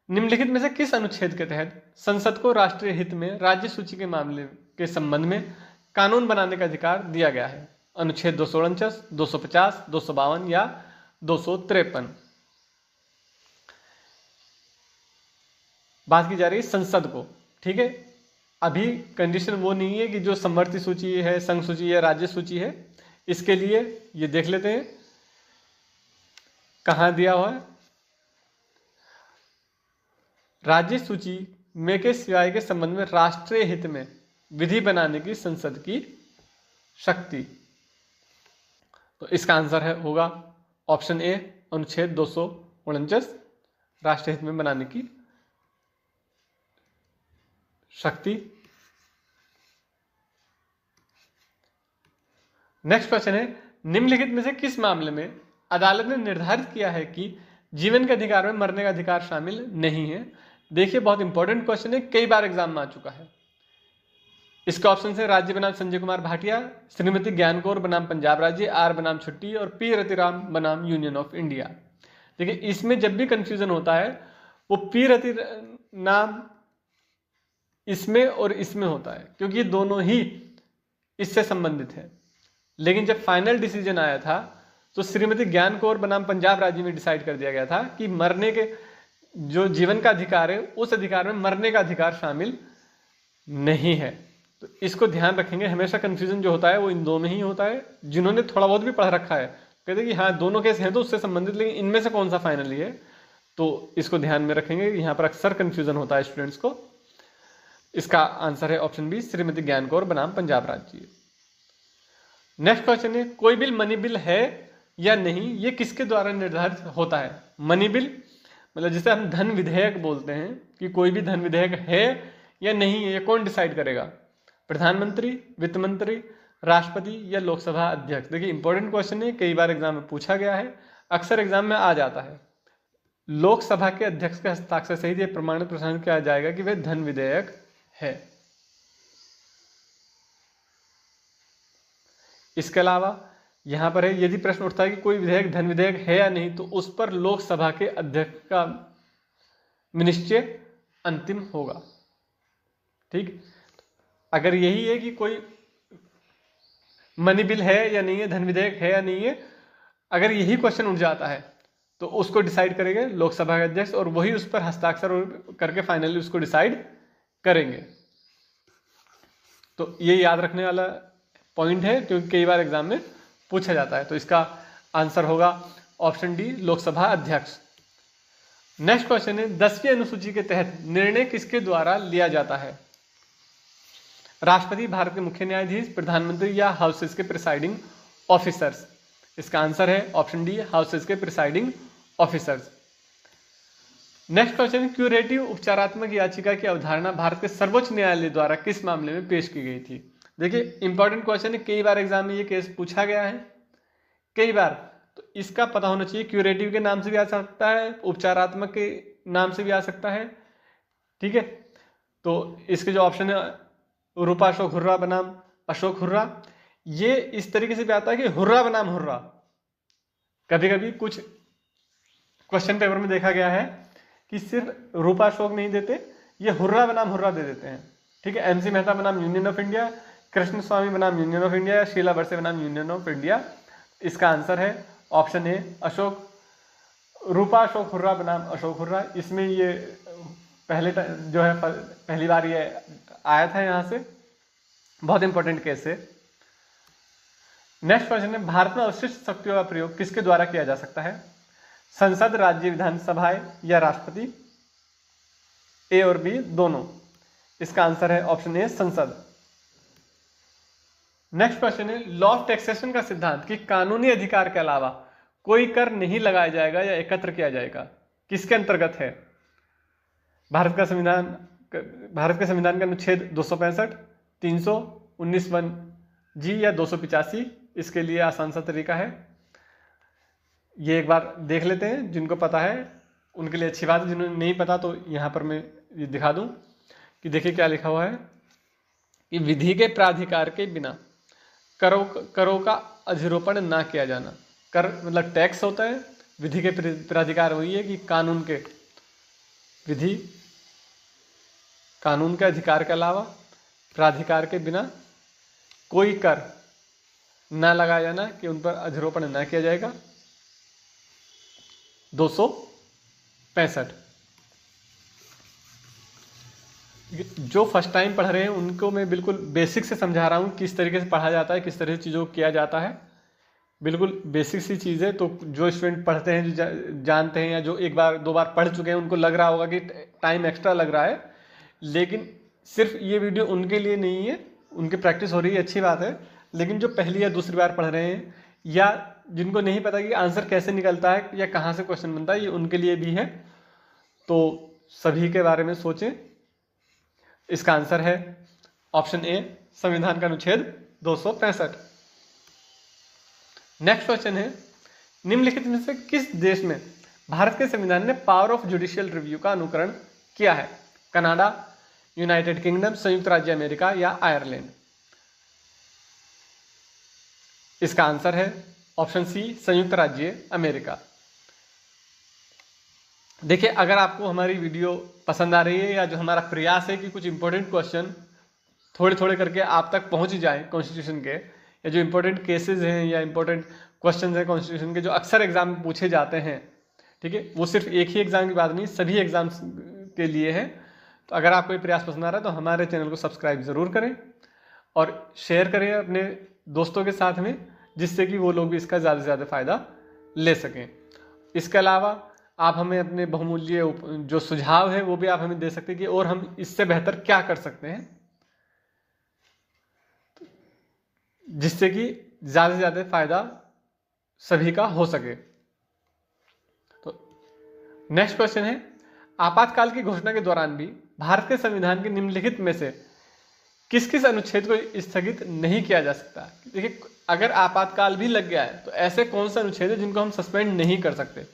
निम्नलिखित में से किस अनुच्छेद के तहत संसद को राष्ट्रीय हित में राज्य सूची के मामले के संबंध में कानून बनाने का अधिकार दिया गया है? अनुच्छेद 249, 250, 252 या 253। बात की जा रही है संसद को, ठीक है। अभी कंडीशन वो नहीं है कि जो समवर्ती सूची है, संघ सूची या राज्य सूची है। इसके लिए ये देख लेते हैं कहाँ दिया हुआ है। राज्य सूची में के सिवाय के संबंध में राष्ट्रीय हित में विधि बनाने की संसद की शक्ति। तो इसका आंसर होगा ऑप्शन ए, अनुच्छेद 249, राष्ट्रीय हित में बनाने की शक्ति। नेक्स्ट क्वेश्चन है, निम्नलिखित में से किस मामले में अदालत ने निर्धारित किया है कि जीवन के अधिकार में मरने का अधिकार शामिल नहीं है? देखिए बहुत इंपॉर्टेंट क्वेश्चन है, कई बार एग्जाम में आ चुका है। इसका ऑप्शन है राज्य बनाम संजय कुमार भाटिया, श्रीमती ज्ञान कौर बनाम पंजाब राज्य, आर बनाम छुट्टी और पी रतिराम बनाम यूनियन ऑफ इंडिया। देखिए इसमें जब भी कंफ्यूजन होता है वो पी रतिराम इसमें और इसमें होता है, क्योंकि दोनों ही इससे संबंधित है। लेकिन जब फाइनल डिसीजन आया था तो श्रीमती ज्ञान कौर बनाम पंजाब राज्य में डिसाइड कर दिया गया था कि मरने के जो जीवन का अधिकार है उस अधिकार में मरने का अधिकार शामिल नहीं है। तो इसको ध्यान रखेंगे, हमेशा कंफ्यूजन जो होता है वो इन दो में ही होता है। जिन्होंने थोड़ा बहुत भी पढ़ रखा है कहते कि हाँ दोनों केस हैं तो उससे संबंधित, लेकिन इनमें से कौन सा फाइनली है, तो इसको ध्यान में रखेंगे। यहाँ पर अक्सर कंफ्यूजन होता है स्टूडेंट्स को। इसका आंसर है ऑप्शन बी, श्रीमती ज्ञान कौर बनाम पंजाब राज्य। नेक्स्ट क्वेश्चन है, कोई बिल मनी बिल है या नहीं, ये किसके द्वारा निर्धारित होता है? मनी बिल मतलब जिसे हम धन विधेयक बोलते हैं, कि कोई भी धन विधेयक है या नहीं है, ये कौन डिसाइड करेगा? प्रधानमंत्री, वित्त मंत्री, राष्ट्रपति या लोकसभा अध्यक्ष? देखिए इंपॉर्टेंट क्वेश्चन है, कई बार एग्जाम में पूछा गया है, अक्सर एग्जाम में आ जाता है। लोकसभा के अध्यक्ष के हस्ताक्षर सहित यह प्रमाणित प्रसारण किया जाएगा कि वह धन विधेयक है। इसके अलावा यहां पर है, यदि प्रश्न उठता है कि कोई विधेयक धन विधेयक है या नहीं, तो उस पर लोकसभा के अध्यक्ष का निश्चय अंतिम होगा। ठीक, अगर यही है कि कोई मनी बिल है या नहीं है, धन विधेयक है या नहीं है, अगर यही क्वेश्चन उठ जाता है तो उसको डिसाइड करेंगे लोकसभा के अध्यक्ष, और वही उस पर हस्ताक्षर करके फाइनली उसको डिसाइड करेंगे। तो ये याद रखने वाला पॉइंट है, क्योंकि कई बार एग्जाम में पूछा जाता है। तो इसका आंसर होगा ऑप्शन डी, लोकसभा अध्यक्ष। नेक्स्ट क्वेश्चन है, 10वीं अनुसूची के तहत निर्णय किसके द्वारा लिया जाता है? राष्ट्रपति, भारत के मुख्य न्यायाधीश, प्रधानमंत्री या हाउसेस के प्रिसाइडिंग ऑफिसर्स? इसका आंसर है ऑप्शन डी, हाउसेस के presiding officers. Next question, curative उपचारात्मक याचिका की अवधारणा भारत के सर्वोच्च न्यायालय द्वारा किस मामले में पेश की गई थी? देखिए इंपॉर्टेंट क्वेश्चन है, कई बार एग्जाम में ये केस पूछा गया है कई बार, तो इसका पता होना चाहिए। क्यूरेटिव के नाम से भी आ सकता है, उपचारात्मक के नाम से भी आ सकता है। ठीक है, तो इसके जो ऑप्शन है, रूपा अशोक हुर्रा बनाम अशोक हुर्रा, ये इस तरीके से भी आता है कि हुर्रा बनाम हुर्रा। कभी कभी कुछ क्वेश्चन पेपर में देखा गया है कि सिर्फ रूपा अशोक नहीं देते, ये हुर्रा बनाम हुर्रा दे देते हैं। ठीक है, एमसी मेहता बनाम यूनियन ऑफ इंडिया, कृष्ण स्वामी बनाम यूनियन ऑफ इंडिया, शीला बरसे बनाम यूनियन ऑफ इंडिया। इसका आंसर है option A, Ashok, Rupa Ashok hurrah बनाम अशोक हुर्रा। इसमें ये पहले जो है पहली बार ये आया था यहाँ से, बहुत इंपॉर्टेंट केस है। नेक्स्ट क्वेश्चन है, भारत में अवशिष्ट शक्तियों का प्रयोग किसके द्वारा किया जा सकता है? संसद, राज्य विधानसभाएं या राष्ट्रपति? ए और बी दोनों। इसका आंसर है ऑप्शन ए, संसद। नेक्स्ट क्वेश्चन है, लॉ ऑफ टैक्सेशन का सिद्धांत कि कानूनी अधिकार के अलावा कोई कर नहीं लगाया जाएगा या एकत्र किया जाएगा, किसके अंतर्गत है? भारत के संविधान का अनुच्छेद 265, 300, 19(1) जी या 285? इसके लिए आसान सा तरीका है, ये एक बार देख लेते हैं। जिनको पता है उनके लिए अच्छी बात है, जिन्होंने नहीं पता तो यहाँ पर मैं ये दिखा दूं कि देखिए क्या लिखा हुआ है कि विधि के प्राधिकार के बिना करों का अधिरोपण ना किया जाना। कर मतलब टैक्स होता है, विधि के प्राधिकार वही है कि कानून के विधि कानून के अधिकार के अलावा प्राधिकार के बिना कोई कर न लगाया जाना कि उन पर अधिरोपण न किया जाएगा। 265। जो फर्स्ट टाइम पढ़ रहे हैं उनको मैं बिल्कुल बेसिक से समझा रहा हूँ किस तरीके से पढ़ा जाता है, किस तरह से चीज़ों को किया जाता है। बिल्कुल बेसिक सी चीज़ है। तो जो स्टूडेंट पढ़ते हैं, जो जानते हैं, या जो एक बार दो बार पढ़ चुके हैं, उनको लग रहा होगा कि टाइम एक्स्ट्रा लग रहा है, लेकिन सिर्फ ये वीडियो उनके लिए नहीं है। उनकी प्रैक्टिस हो रही है, अच्छी बात है, लेकिन जो पहली या दूसरी बार पढ़ रहे हैं या जिनको नहीं पता कि आंसर कैसे निकलता है या कहाँ से क्वेश्चन बनता है, ये उनके लिए भी है। तो सभी के बारे में सोचें। इसका आंसर है ऑप्शन ए, संविधान का अनुच्छेद 265। नेक्स्ट क्वेश्चन है, निम्नलिखित में से किस देश में भारत के संविधान ने पावर ऑफ जुडिशियल रिव्यू का अनुकरण किया है? कनाडा, यूनाइटेड किंगडम, संयुक्त राज्य अमेरिका या आयरलैंड? इसका आंसर है ऑप्शन सी, संयुक्त राज्य अमेरिका। देखिए, अगर आपको हमारी वीडियो पसंद आ रही है या जो हमारा प्रयास है कि कुछ इंपॉर्टेंट क्वेश्चन थोड़े थोड़े करके आप तक पहुंच जाए कॉन्स्टिट्यूशन के, या जो इंपॉर्टेंट केसेस हैं या इंपॉर्टेंट क्वेश्चन हैं कॉन्स्टिट्यूशन के जो अक्सर एग्जाम में पूछे जाते हैं, ठीक है, वो सिर्फ एक ही एग्जाम की बात नहीं, सभी एग्जाम्स के लिए है। तो अगर आपको ये प्रयास पसंद आ रहा है तो हमारे चैनल को सब्सक्राइब ज़रूर करें और शेयर करें अपने दोस्तों के साथ में, जिससे कि वो लोग भी इसका ज़्यादा से ज़्यादा फ़ायदा ले सकें। इसके अलावा आप हमें अपने बहुमूल्य जो सुझाव है वो भी आप हमें दे सकते हैं कि और हम इससे बेहतर क्या कर सकते हैं, जिससे कि ज़्यादा से ज़्यादा फायदा सभी का हो सके। तो नेक्स्ट क्वेश्चन है, आपातकाल की घोषणा के दौरान भी भारत के संविधान के निम्नलिखित में से किस किस अनुच्छेद को स्थगित नहीं किया जा सकता? देखिए, अगर आपातकाल भी लग गया है तो ऐसे कौन सा अनुच्छेद है जिनको हम सस्पेंड नहीं कर सकते?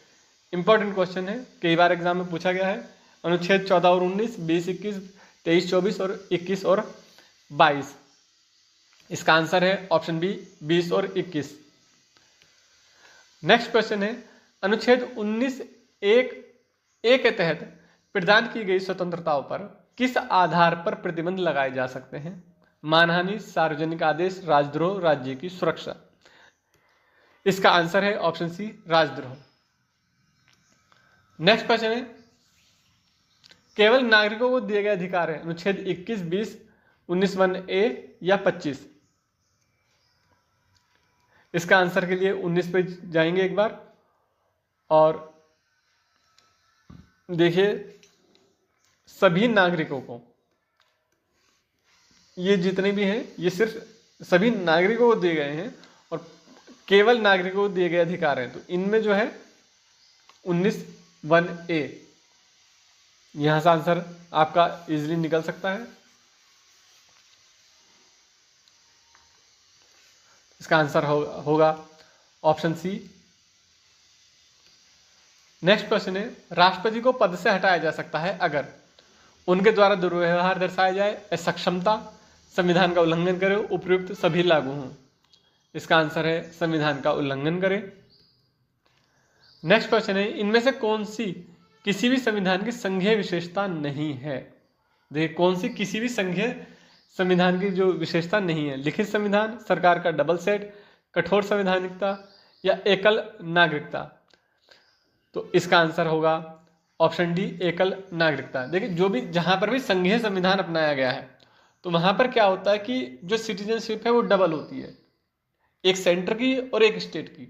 इंपॉर्टेंट क्वेश्चन है, कई बार एग्जाम में पूछा गया है। अनुच्छेद 14 और 19, 20, 21, 23, 24 और 21 और 22। इसका आंसर है ऑप्शन बी, 20 और 21। नेक्स्ट क्वेश्चन है, अनुच्छेद 19(1)(a) के तहत प्रदान की गई स्वतंत्रताओं पर किस आधार पर प्रतिबंध लगाए जा सकते हैं? मानहानि, सार्वजनिक आदेश, राजद्रोह, राज्य की सुरक्षा। इसका आंसर है ऑप्शन सी, राजद्रोह। नेक्स्ट क्वेश्चन है, केवल नागरिकों को दिए गए अधिकार है? अनुच्छेद 21, 20, 19(1)(a) या 25? इसका आंसर के लिए 19 पे जाएंगे एक बार और देखिए, सभी नागरिकों को, ये जितने भी हैं ये सिर्फ सभी नागरिकों को दिए गए हैं और केवल नागरिकों को दिए गए अधिकार हैं। तो इनमें जो है 19(1)(a), यहां से आंसर आपका इजीली निकल सकता है। इसका आंसर होगा ऑप्शन सी। नेक्स्ट क्वेश्चन है, राष्ट्रपति को पद से हटाया जा सकता है अगर उनके द्वारा दुर्व्यवहार दर्शाया जाए, असक्षमता, संविधान का उल्लंघन करे, उपयुक्त सभी लागू हों। इसका आंसर है संविधान का उल्लंघन करे। नेक्स्ट क्वेश्चन है, इनमें से कौन सी किसी भी संविधान की संघीय विशेषता नहीं है? देखिए, कौन सी किसी भी संघीय संविधान की जो विशेषता नहीं है? लिखित संविधान, सरकार का डबल सेट, कठोर संवैधानिकता या एकल नागरिकता। तो इसका आंसर होगा ऑप्शन डी, एकल नागरिकता। देखिए, जो भी जहां पर भी संघीय संविधान अपनाया गया है तो वहां पर क्या होता है कि जो सिटीजनशिप है वो डबल होती है, एक सेंटर की और एक स्टेट की।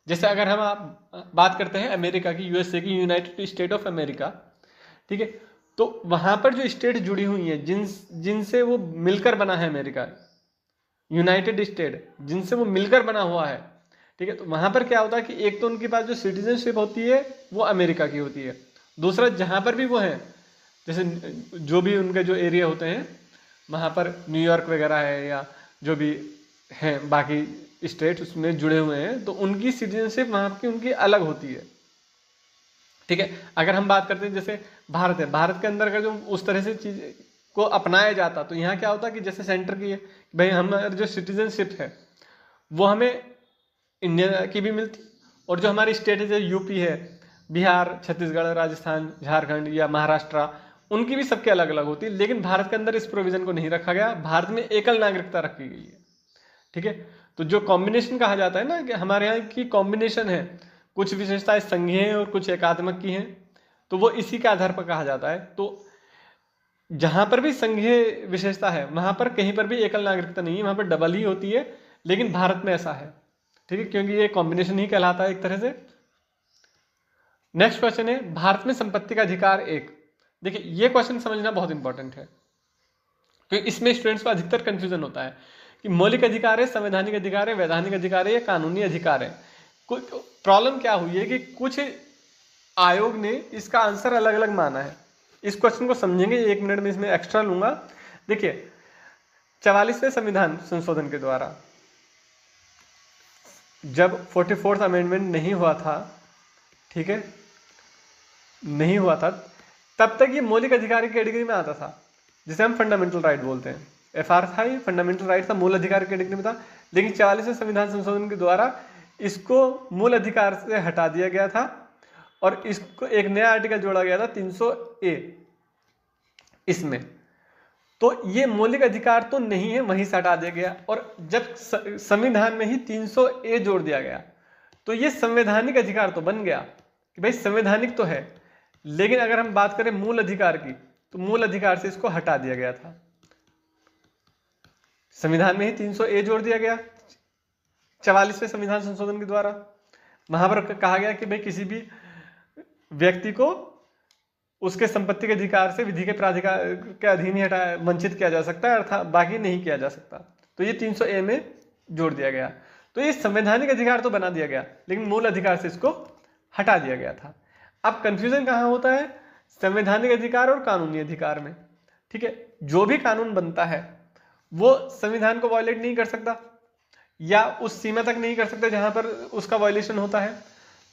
जैसे अगर हम आप बात करते हैं अमेरिका की, यूएसए की, यूनाइटेड स्टेट ऑफ अमेरिका, ठीक है, तो वहां पर जो स्टेट जुड़ी हुई हैं जिनसे वो मिलकर बना है अमेरिका, यूनाइटेड स्टेट जिनसे वो मिलकर बना हुआ है, ठीक है, तो वहां पर क्या होता है कि एक तो उनके पास जो सिटीजनशिप होती है वो अमेरिका की होती है, दूसरा जहां पर भी वो है, जैसे जो भी उनके जो एरिया होते हैं वहां पर न्यूयॉर्क वगैरह है या जो भी हैं बाकी स्टेट उसमें जुड़े हुए हैं, तो उनकी सिटीजनशिप वहां की उनकी अलग होती है, ठीक है। अगर हम बात करते हैं जैसे भारत है, भारत के अंदर अगर जो उस तरह से चीज को अपनाया जाता तो यहाँ क्या होता कि जैसे सेंटर की है, भाई हमारी जो सिटीजनशिप है वो हमें इंडिया की भी मिलती, और जो हमारी स्टेट है जैसे यूपी है बिहार, छत्तीसगढ़, राजस्थान, झारखंड या महाराष्ट्र, उनकी भी सबके अलग अलग होती है, लेकिन भारत के अंदर इस प्रोविजन को नहीं रखा गया। भारत में एकल नागरिकता रखी गई है। ठीक है, तो जो कॉम्बिनेशन कहा जाता है ना कि हमारे यहाँ की कॉम्बिनेशन है, कुछ विशेषताएं संघीय हैं और कुछ एकात्मक की हैं, तो वो इसी के आधार पर कहा जाता है। तो जहां पर भी संघीय विशेषता है वहां पर कहीं पर भी एकल नागरिकता नहीं है, वहां पर डबल ही होती है, लेकिन भारत में ऐसा है। ठीक है, क्योंकि ये कॉम्बिनेशन ही कहलाता है एक तरह से। नेक्स्ट क्वेश्चन है, भारत में संपत्ति का अधिकार एक। देखिए ये क्वेश्चन समझना बहुत इंपॉर्टेंट है, क्योंकि इसमें स्टूडेंट्स को अधिकतर कंफ्यूजन होता है कि मौलिक अधिकार है, संवैधानिक अधिकार है, वैधानिक अधिकार है या कानूनी अधिकार है। प्रॉब्लम क्या हुई है कि कुछ आयोग ने इसका आंसर अलग अलग माना है। इस क्वेश्चन को समझेंगे, 1 मिनट में इसमें एक्स्ट्रा लूंगा। देखिए 44वें संविधान संशोधन के द्वारा जब 44th अमेंडमेंट नहीं हुआ था, ठीक है, नहीं हुआ था, तब तक ये मौलिक अधिकार की कैटेगरी में आता था, जिसे हम फंडामेंटल राइट बोलते हैं। एफआर था, ये फंडामेंटल राइट था, मूल अधिकार की कैटेगरी में था। लेकिन 44वें संविधान संशोधन के द्वारा इसको मूल अधिकार से हटा दिया गया था और इसको एक नया आर्टिकल जोड़ा गया था 300A इसमें। तो ये मौलिक अधिकार तो नहीं है, वहीं से हटा दिया गया। और जब संविधान में ही 300A जोड़ दिया गया तो ये संवैधानिक अधिकार तो बन गया कि भाई संवैधानिक तो है, लेकिन अगर हम बात करें मूल अधिकार की तो मूल अधिकार से इसको हटा दिया गया था। संविधान में ही 300A जोड़ दिया गया 44वें संविधान संशोधन के द्वारा। वहां पर कहा गया कि भाई किसी भी व्यक्ति को उसके संपत्ति के अधिकार से विधि के प्राधिकार के अधीन ही हटाया, वंचित किया जा सकता है, अर्थात बाकी नहीं किया जा सकता। तो ये 300A में जोड़ दिया गया। तो ये संवैधानिक अधिकार तो बना दिया गया, लेकिन मूल अधिकार से इसको हटा दिया गया था। अब कंफ्यूजन कहाँ होता है? संवैधानिक अधिकार और कानूनी अधिकार में। ठीक है, जो भी कानून बनता है वो संविधान को वायलेट नहीं कर सकता या उस सीमा तक नहीं कर सकता जहां पर उसका वायलेशन होता है।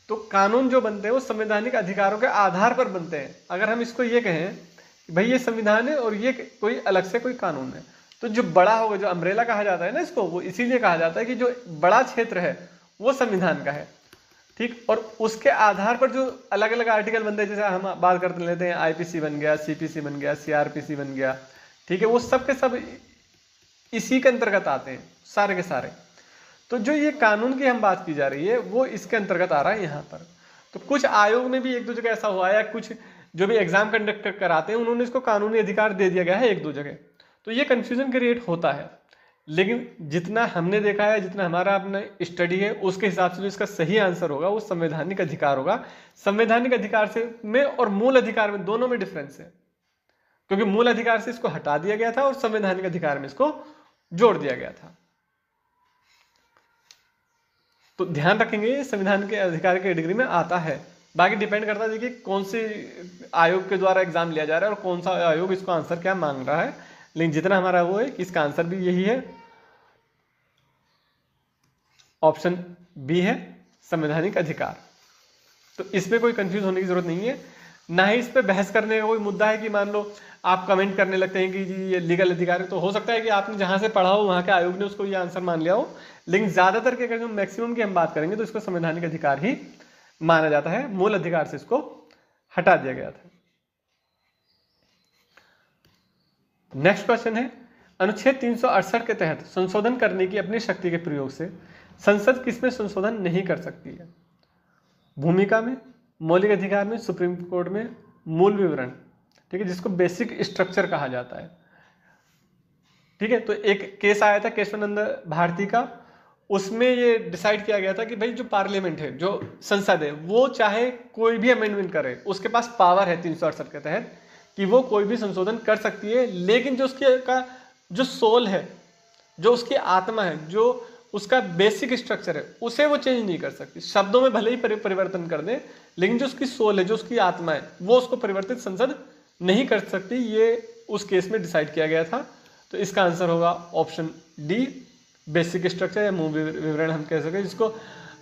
तो कानून जो बनते हैं वो संवैधानिक अधिकारों के आधार पर बनते हैं। अगर हम इसको ये कहें कि भाई ये संविधान है और ये कोई अलग से कोई कानून है, तो जो बड़ा होगा, जो अम्ब्रेला कहा जाता है ना इसको, वो इसीलिए कहा जाता है कि जो बड़ा क्षेत्र है वो संविधान का है। ठीक, और उसके आधार पर जो अलग अलग आर्टिकल बनते हैं, जैसे हम बात करते लेते हैं आईपीसी बन गया, सीपीसी बन गया, सीआरपीसी बन गया, ठीक है, वो सब के सब इसी के अंतर्गत आते हैं सारे के सारे। तो जो ये कानून की हम बात की जा रही है वो इसके अंतर्गत आ रहा है यहाँ पर। तो कुछ आयोग में भी एक दो जगह ऐसा हुआ है, या कुछ जो भी एग्जाम कंडक्ट कराते हैं उन्होंने इसको कानूनी अधिकार दे दिया गया है एक दो जगह। तो ये कंफ्यूजन क्रिएट होता है, लेकिन जितना हमने देखा है, जितना हमारा अपना स्टडी है, उसके हिसाब से जो इसका सही आंसर होगा वो संवैधानिक अधिकार होगा। संवैधानिक अधिकार से में और मूल अधिकार में दोनों में डिफरेंस है, क्योंकि मूल अधिकार से इसको हटा दिया गया था और संवैधानिक अधिकार में इसको जोड़ दिया गया था। तो ध्यान रखेंगे संविधान के अधिकार की कैटेगरी में आता है। बाकी डिपेंड करता है देखिए कौन से आयोग के द्वारा एग्जाम लिया जा रहा है और कौन सा आयोग इसको आंसर क्या मांग रहा है, लेकिन जितना हमारा वो है कि इसका आंसर भी यही है, ऑप्शन बी है संवैधानिक अधिकार। तो इसमें कोई कंफ्यूज होने की जरूरत नहीं है, ना ही इस पे बहस करने का कोई मुद्दा है कि मान लो आप कमेंट करने लगते हैं कि जी ये लीगल अधिकार है। तो हो सकता है कि आपने जहां से पढ़ा हो वहां के आयोग ने उसको ये आंसर मान लिया हो, लेकिन ज्यादातर के अगर मैक्सिमम की हम बात करेंगे तो इसको संवैधानिक अधिकार ही माना जाता है, मूल अधिकार से इसको हटा दिया गया था। नेक्स्ट क्वेश्चन है, अनुच्छेद 368 के तहत संशोधन करने की अपनी शक्ति के प्रयोग से संसद किसमें संशोधन नहीं कर सकती है? भूमिका में, मौलिक अधिकार में, सुप्रीम कोर्ट में, मूल विवरण, ठीक है, जिसको बेसिक स्ट्रक्चर कहा जाता है। ठीक है, तो एक केस आया था केशवानंद भारती का, उसमें ये डिसाइड किया गया था कि भाई जो पार्लियामेंट है, जो संसद है, वो चाहे कोई भी अमेंडमेंट करे, उसके पास पावर है 368 के तहत कि वो कोई भी संशोधन कर सकती है, लेकिन जो उसके का जो सोल है, जो उसकी आत्मा है, जो उसका बेसिक स्ट्रक्चर है, उसे वो चेंज नहीं कर सकती। शब्दों में भले ही परिवर्तन कर दे, लेकिन जो उसकी सोल है, जो उसकी आत्मा है, वो उसको परिवर्तित संसद नहीं कर सकती। ये उस केस में डिसाइड किया गया था। तो इसका आंसर होगा ऑप्शन डी, बेसिक स्ट्रक्चर या मूल विवरण हम कह सकते, जिसको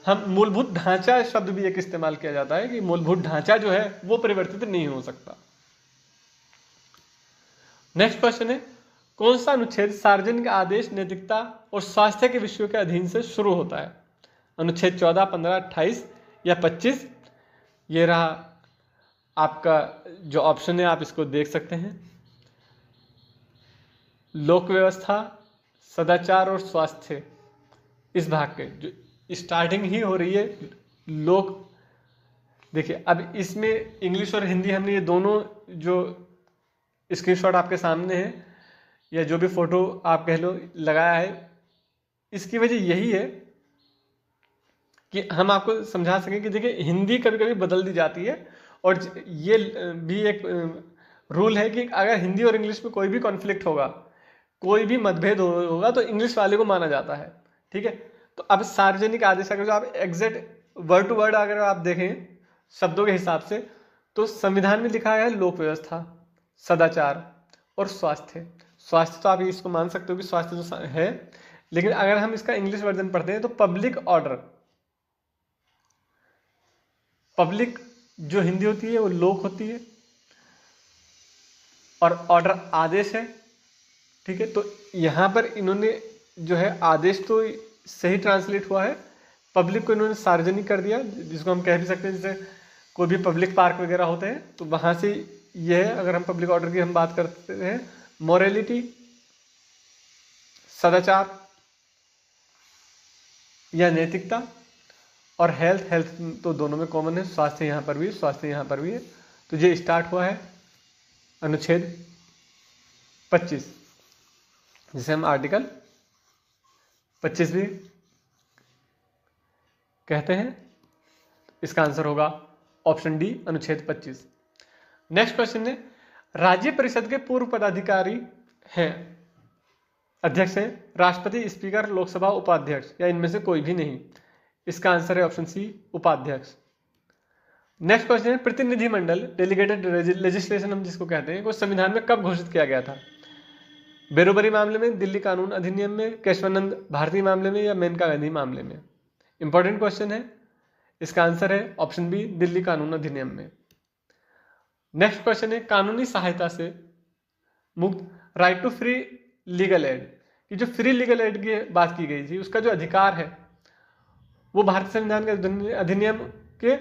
हम मूलभूत ढांचा शब्द भी एक इस्तेमाल किया जाता है कि मूलभूत ढांचा जो है वो परिवर्तित नहीं हो सकता। नेक्स्ट क्वेश्चन है, कौन सा अनुच्छेद सार्वजनिक आदेश, नैतिकता और स्वास्थ्य के विषयों के अधीन से शुरू होता है? अनुच्छेद 14, 15, 28 या 25, ये रहा आपका जो ऑप्शन है, आप इसको देख सकते हैं। लोक व्यवस्था, सदाचार और स्वास्थ्य, इस भाग के जो स्टार्टिंग ही हो रही है लोक। देखिए अब इसमें इंग्लिश और हिंदी हमने ये दोनों जो स्क्रीनशॉट आपके सामने है या जो भी फोटो आप कह लो लगाया है, इसकी वजह यही है कि हम आपको समझा सकें कि देखिए हिंदी कभी कभी बदल दी जाती है, और ये भी एक रूल है कि अगर हिंदी और इंग्लिश में कोई भी कॉन्फ्लिक्ट होगा, कोई भी मतभेद होगा, तो इंग्लिश वाले को माना जाता है। ठीक है, तो अब सार्वजनिक आदेश अगर जो आप एग्जैक्ट वर्ड टू वर्ड अगर आप देखें शब्दों के हिसाब से, तो संविधान में लिखा है लोक व्यवस्था, सदाचार और स्वास्थ्य। स्वास्थ्य तो आप इसको मान सकते हो कि स्वास्थ्य जो है, लेकिन अगर हम इसका इंग्लिश वर्जन पढ़ते हैं तो पब्लिक ऑर्डर, पब्लिक जो हिंदी होती है वो लोक होती है, और ऑर्डर आदेश है। ठीक है, तो यहां पर इन्होंने जो है आदेश तो सही ट्रांसलेट हुआ है, पब्लिक को इन्होंने सार्वजनिक कर दिया, जिसको हम कह भी सकते हैं जैसे कोई भी पब्लिक पार्क वगैरह होते हैं तो वहां से ये है। अगर हम पब्लिक ऑर्डर की हम बात करते हैं, मोरालिटी, सदाचार या नैतिकता, और हेल्थ, हेल्थ तो दोनों में कॉमन है, स्वास्थ्य यहाँ पर भी, स्वास्थ्य यहाँ पर भी है। तो ये स्टार्ट हुआ है अनुच्छेद 25, जिसे हम आर्टिकल 25 भी कहते हैं। इसका आंसर होगा ऑप्शन डी, अनुच्छेद 25। नेक्स्ट क्वेश्चन है, राज्य परिषद के पूर्व पदाधिकारी हैं, अध्यक्ष हैं राष्ट्रपति, स्पीकर, लोकसभा उपाध्यक्ष या इनमें से कोई भी नहीं। इसका आंसर है ऑप्शन सी, उपाध्यक्ष। नेक्स्ट क्वेश्चन है, प्रतिनिधिमंडल, डेलीगेटेड लेजिस्लेशन हम जिसको कहते हैं, को संविधान में कब घोषित किया गया था? बेरोबरी मामले में, दिल्ली कानून अधिनियम में, केशवानंद भारती मामले में या मेनका गांधी मामले में? इंपॉर्टेंट क्वेश्चन है। इसका आंसर है ऑप्शन बी, दिल्ली कानून अधिनियम में। नेक्स्ट क्वेश्चन है, कानूनी सहायता से मुक्त, right to free legal aid, कि जो फ्री लीगल एड की बात की गई थी, उसका जो अधिकार है वो भारतीय संविधान के अधिनियम के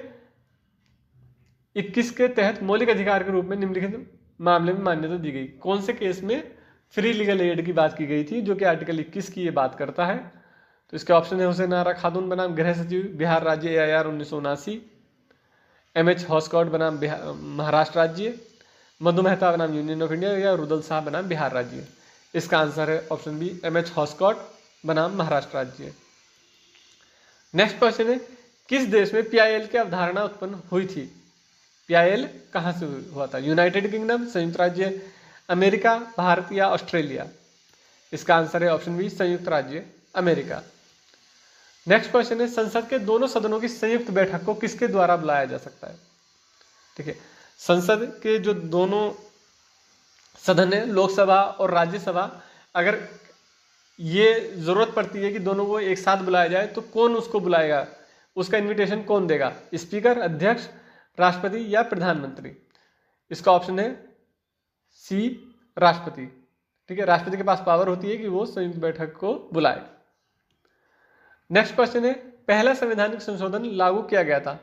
21 के तहत मौलिक अधिकार के रूप में निम्नलिखित मामले में मान्यता दी गई। कौन से केस में फ्री लीगल एड की बात की गई थी, जो कि आर्टिकल 21 की ये बात करता है? तो इसके ऑप्शन है, हुसैन आरा खातून बनाम गृह सचिव, बिहार राज्य, AIR 1979, MH हॉस्कॉट बनाम महाराष्ट्र राज्य, मधु मेहता बनाम यूनियन ऑफ इंडिया या रुदल साहब बनाम बिहार राज्य। इसका आंसर है ऑप्शन बी, MH हॉस्कॉट बनाम महाराष्ट्र राज्य। नेक्स्ट क्वेश्चन है, किस देश में PIL की अवधारणा उत्पन्न हुई थी? PIL कहां से हुआ था? यूनाइटेड किंगडम, संयुक्त राज्य अमेरिका, भारत या ऑस्ट्रेलिया? इसका आंसर है ऑप्शन बी, संयुक्त राज्य अमेरिका। नेक्स्ट क्वेश्चन है, संसद के दोनों सदनों की संयुक्त बैठक को किसके द्वारा बुलाया जा सकता है? ठीक है, संसद के जो दोनों सदन है, लोकसभा और राज्यसभा, अगर ये जरूरत पड़ती है कि दोनों को एक साथ बुलाया जाए तो कौन उसको बुलाएगा, उसका इनविटेशन कौन देगा? स्पीकर, अध्यक्ष, राष्ट्रपति या प्रधानमंत्री? इसका ऑप्शन है सी, राष्ट्रपति। ठीक है, राष्ट्रपति के पास पावर होती है कि वो संयुक्त बैठक को बुलाए। नेक्स्ट क्वेश्चन है, पहला संवैधानिक संशोधन लागू किया गया था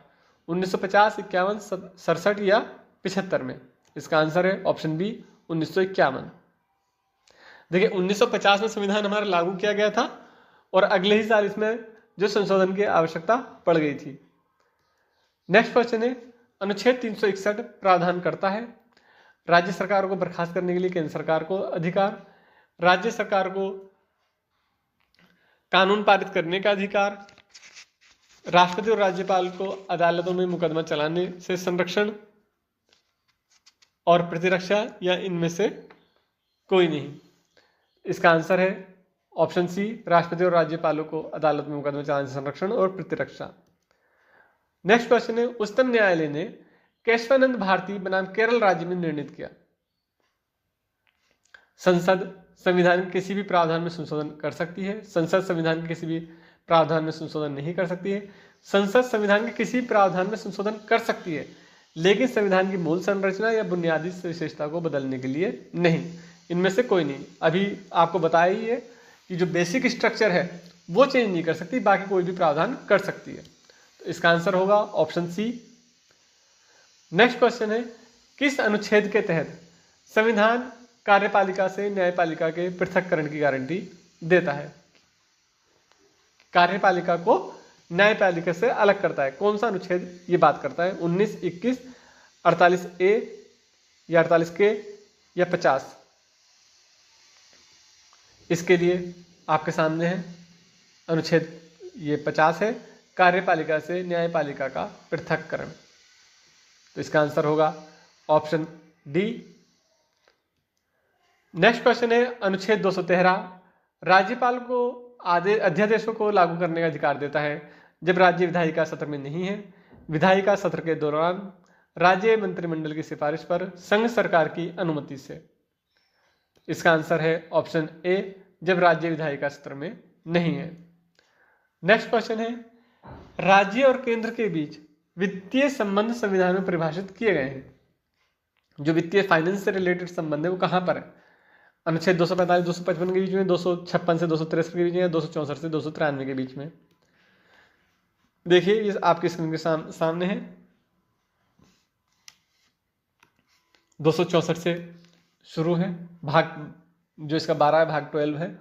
1950, 51, 67 या 75 में? इसका आंसर है ऑप्शन बी, 1951। देखिए 1950 में संविधान हमारा लागू किया गया था और अगले ही साल इसमें जो संशोधन की आवश्यकता पड़ गई थी। नेक्स्ट क्वेश्चन है, अनुच्छेद 361 प्रावधान करता है, राज्य सरकार को बर्खास्त करने के लिए केंद्र सरकार को अधिकार, राज्य सरकार को कानून पारित करने का अधिकार, राष्ट्रपति और राज्यपाल को अदालतों में मुकदमा चलाने से संरक्षण और प्रतिरक्षा या इनमें से कोई नहीं। इसका आंसर है ऑप्शन सी, राष्ट्रपति और राज्यपालों को अदालत में मुकदमा चलाने से संरक्षण और प्रतिरक्षा। नेक्स्ट क्वेश्चन है, उच्चतम न्यायालय ने केशवानंद भारती बनाम केरल राज्य में निर्णित किया। संसद संविधान के किसी भी प्रावधान में संशोधन कर सकती है, संसद संविधान के किसी भी प्रावधान में संशोधन नहीं कर सकती है। संसद संविधान के किसी भी प्रावधान में संशोधन कर सकती है, लेकिन संविधान की मूल संरचना या बुनियादी विशेषता को बदलने के लिए नहीं। इनमें से कोई नहीं। अभी आपको बताया ही है कि जो बेसिक स्ट्रक्चर है वो चेंज नहीं कर सकती, बाकी कोई भी प्रावधान कर सकती है। तो इसका आंसर होगा ऑप्शन सी, नेक्स्ट क्वेश्चन है, किस अनुच्छेद के तहत संविधान कार्यपालिका से न्यायपालिका के पृथक्करण की गारंटी देता है? कार्यपालिका को न्यायपालिका से अलग करता है, कौन सा अनुच्छेद ये बात करता है? 19, 21, 48A या 48K या 50? इसके लिए आपके सामने है अनुच्छेद ये 50 है, कार्यपालिका से न्यायपालिका का पृथक्करण। तो इसका आंसर होगा ऑप्शन डी। नेक्स्ट क्वेश्चन है, अनुच्छेद 213 राज्यपाल को अध्यादेशों को लागू करने का अधिकार देता है जब राज्य विधायिका सत्र में नहीं है, विधायिका सत्र के दौरान, राज्य मंत्रिमंडल की सिफारिश पर, संघ सरकार की अनुमति से। इसका आंसर है ऑप्शन ए, जब राज्य विधायिका सत्र में नहीं है। नेक्स्ट क्वेश्चन है, राज्य और केंद्र के बीच वित्तीय संबंध संविधान में परिभाषित किए गए हैं। जो वित्तीय फाइनेंस से रिलेटेड संबंध है वो कहां पर है? अनुच्छेद 245 255 के बीच में, 256 से 263 के बीच में, 264 से 293 के बीच में। देखिए ये आपकी स्क्रीन के सामने है। 264 से शुरू है, भाग जो इसका 12 है, भाग 12 है,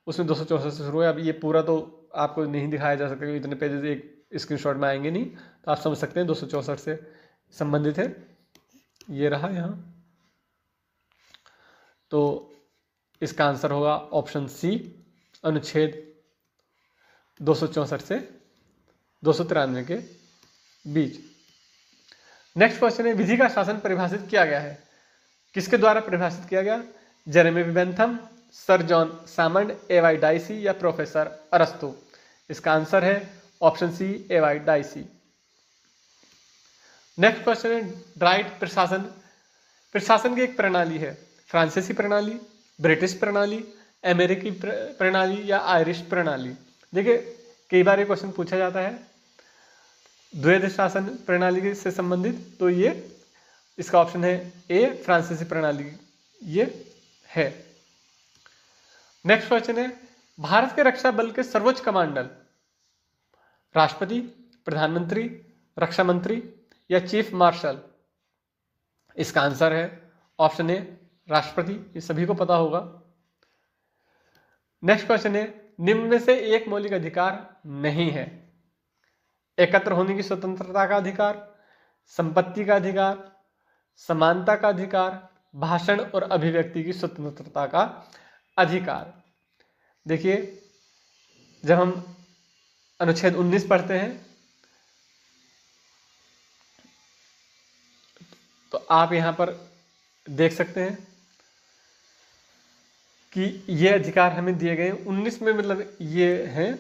उसमें 264 से शुरू है। अब ये पूरा तो आपको नहीं दिखाया जा सकता क्योंकि इतने पेजेस एक स्क्रीनशॉट में आएंगे नहीं, तो आप समझ सकते हैं 264 से संबंधित है। ये रहा यहाँ, तो इसका आंसर होगा ऑप्शन सी, अनुच्छेद 264 से 293 के बीच। नेक्स्ट क्वेश्चन है, विधि का शासन परिभाषित किया गया है, किसके द्वारा परिभाषित किया गया? Jeremy Bentham, sir John Salmond, A.Y. Dicey या प्रोफेसर अरस्तु? इसका आंसर है option C, A.Y. Dicey. Next question है, ड्राइट प्रशासन प्रशासन की एक प्रणाली है, फ्रांसीसी प्रणाली, ब्रिटिश प्रणाली, अमेरिकी प्रणाली या आयरिश प्रणाली? देखिए कई बार ये क्वेश्चन पूछा जाता है द्वैध शासन प्रणाली से संबंधित, तो ये इसका ऑप्शन है ए, फ्रांसीसी प्रणाली ये है। नेक्स्ट क्वेश्चन है, भारत के रक्षा बल के सर्वोच्च कमांडर राष्ट्रपति, प्रधानमंत्री, रक्षा मंत्री या चीफ मार्शल? इसका आंसर है ऑप्शन ए, राष्ट्रपति। ये सभी को पता होगा। नेक्स्ट क्वेश्चन है, निम्न में से एक मौलिक अधिकार नहीं है? एकत्र होने की स्वतंत्रता का अधिकार, संपत्ति का अधिकार, समानता का अधिकार, भाषण और अभिव्यक्ति की स्वतंत्रता का अधिकार। देखिए जब हम अनुच्छेद 19 पढ़ते हैं तो आप यहां पर देख सकते हैं कि ये अधिकार हमें दिए गए। 19 में मतलब ये है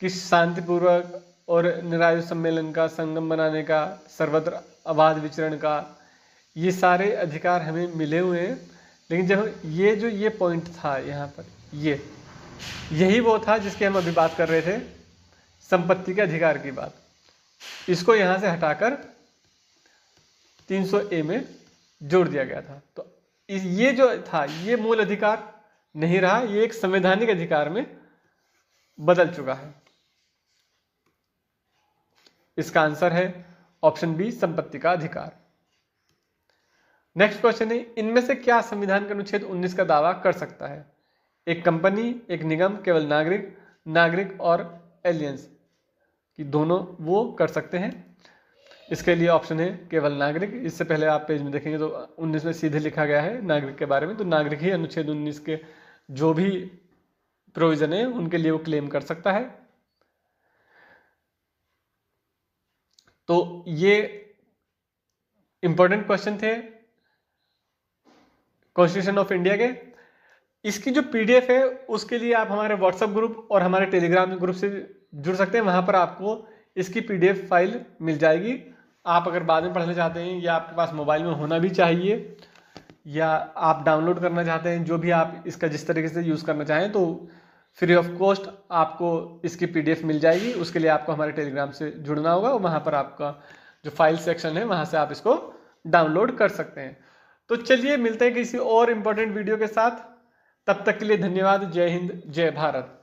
कि शांतिपूर्वक और निरायुध सम्मेलन का, संगम बनाने का, सर्वत्र अबाध विचरण का, ये सारे अधिकार हमें मिले हुए हैं। लेकिन जब ये पॉइंट था यहाँ पर, यही वो था जिसकी हम अभी बात कर रहे थे, संपत्ति के अधिकार की बात। इसको यहाँ से हटाकर 300A में जोड़ दिया गया था। तो ये जो था ये मूल अधिकार नहीं रहा, ये एक संवैधानिक अधिकार में बदल चुका है। इसका आंसर है ऑप्शन बी, संपत्ति का अधिकार। नेक्स्ट क्वेश्चन है, इनमें से क्या संविधान का अनुच्छेद 19 का दावा कर सकता है? एक कंपनी, एक निगम, केवल नागरिक और एलियंस कि दोनों वो कर सकते हैं। इसके लिए ऑप्शन है केवल नागरिक। इससे पहले आप पेज में देखेंगे तो 19 में सीधे लिखा गया है नागरिक के बारे में, तो नागरिक ही अनुच्छेद 19 के जो भी प्रोविजन है उनके लिए वो क्लेम कर सकता है। तो ये इंपॉर्टेंट क्वेश्चन थे कॉन्स्टिट्यूशन ऑफ इंडिया के। इसकी जो PDF है उसके लिए आप हमारे व्हाट्सएप ग्रुप और हमारे टेलीग्राम ग्रुप से जुड़ सकते हैं। वहां पर आपको इसकी PDF फाइल मिल जाएगी। आप अगर बाद में पढ़ना चाहते हैं या आपके पास मोबाइल में होना भी चाहिए या आप डाउनलोड करना चाहते हैं, जो भी आप इसका जिस तरीके से यूज़ करना चाहें, तो फ्री ऑफ कॉस्ट आपको इसकी PDF मिल जाएगी। उसके लिए आपको हमारे टेलीग्राम से जुड़ना होगा और वहाँ पर आपका जो फाइल सेक्शन है वहाँ से आप इसको डाउनलोड कर सकते हैं। तो चलिए मिलते हैं किसी और इम्पोर्टेंट वीडियो के साथ। तब तक के लिए धन्यवाद। जय हिंद, जय भारत।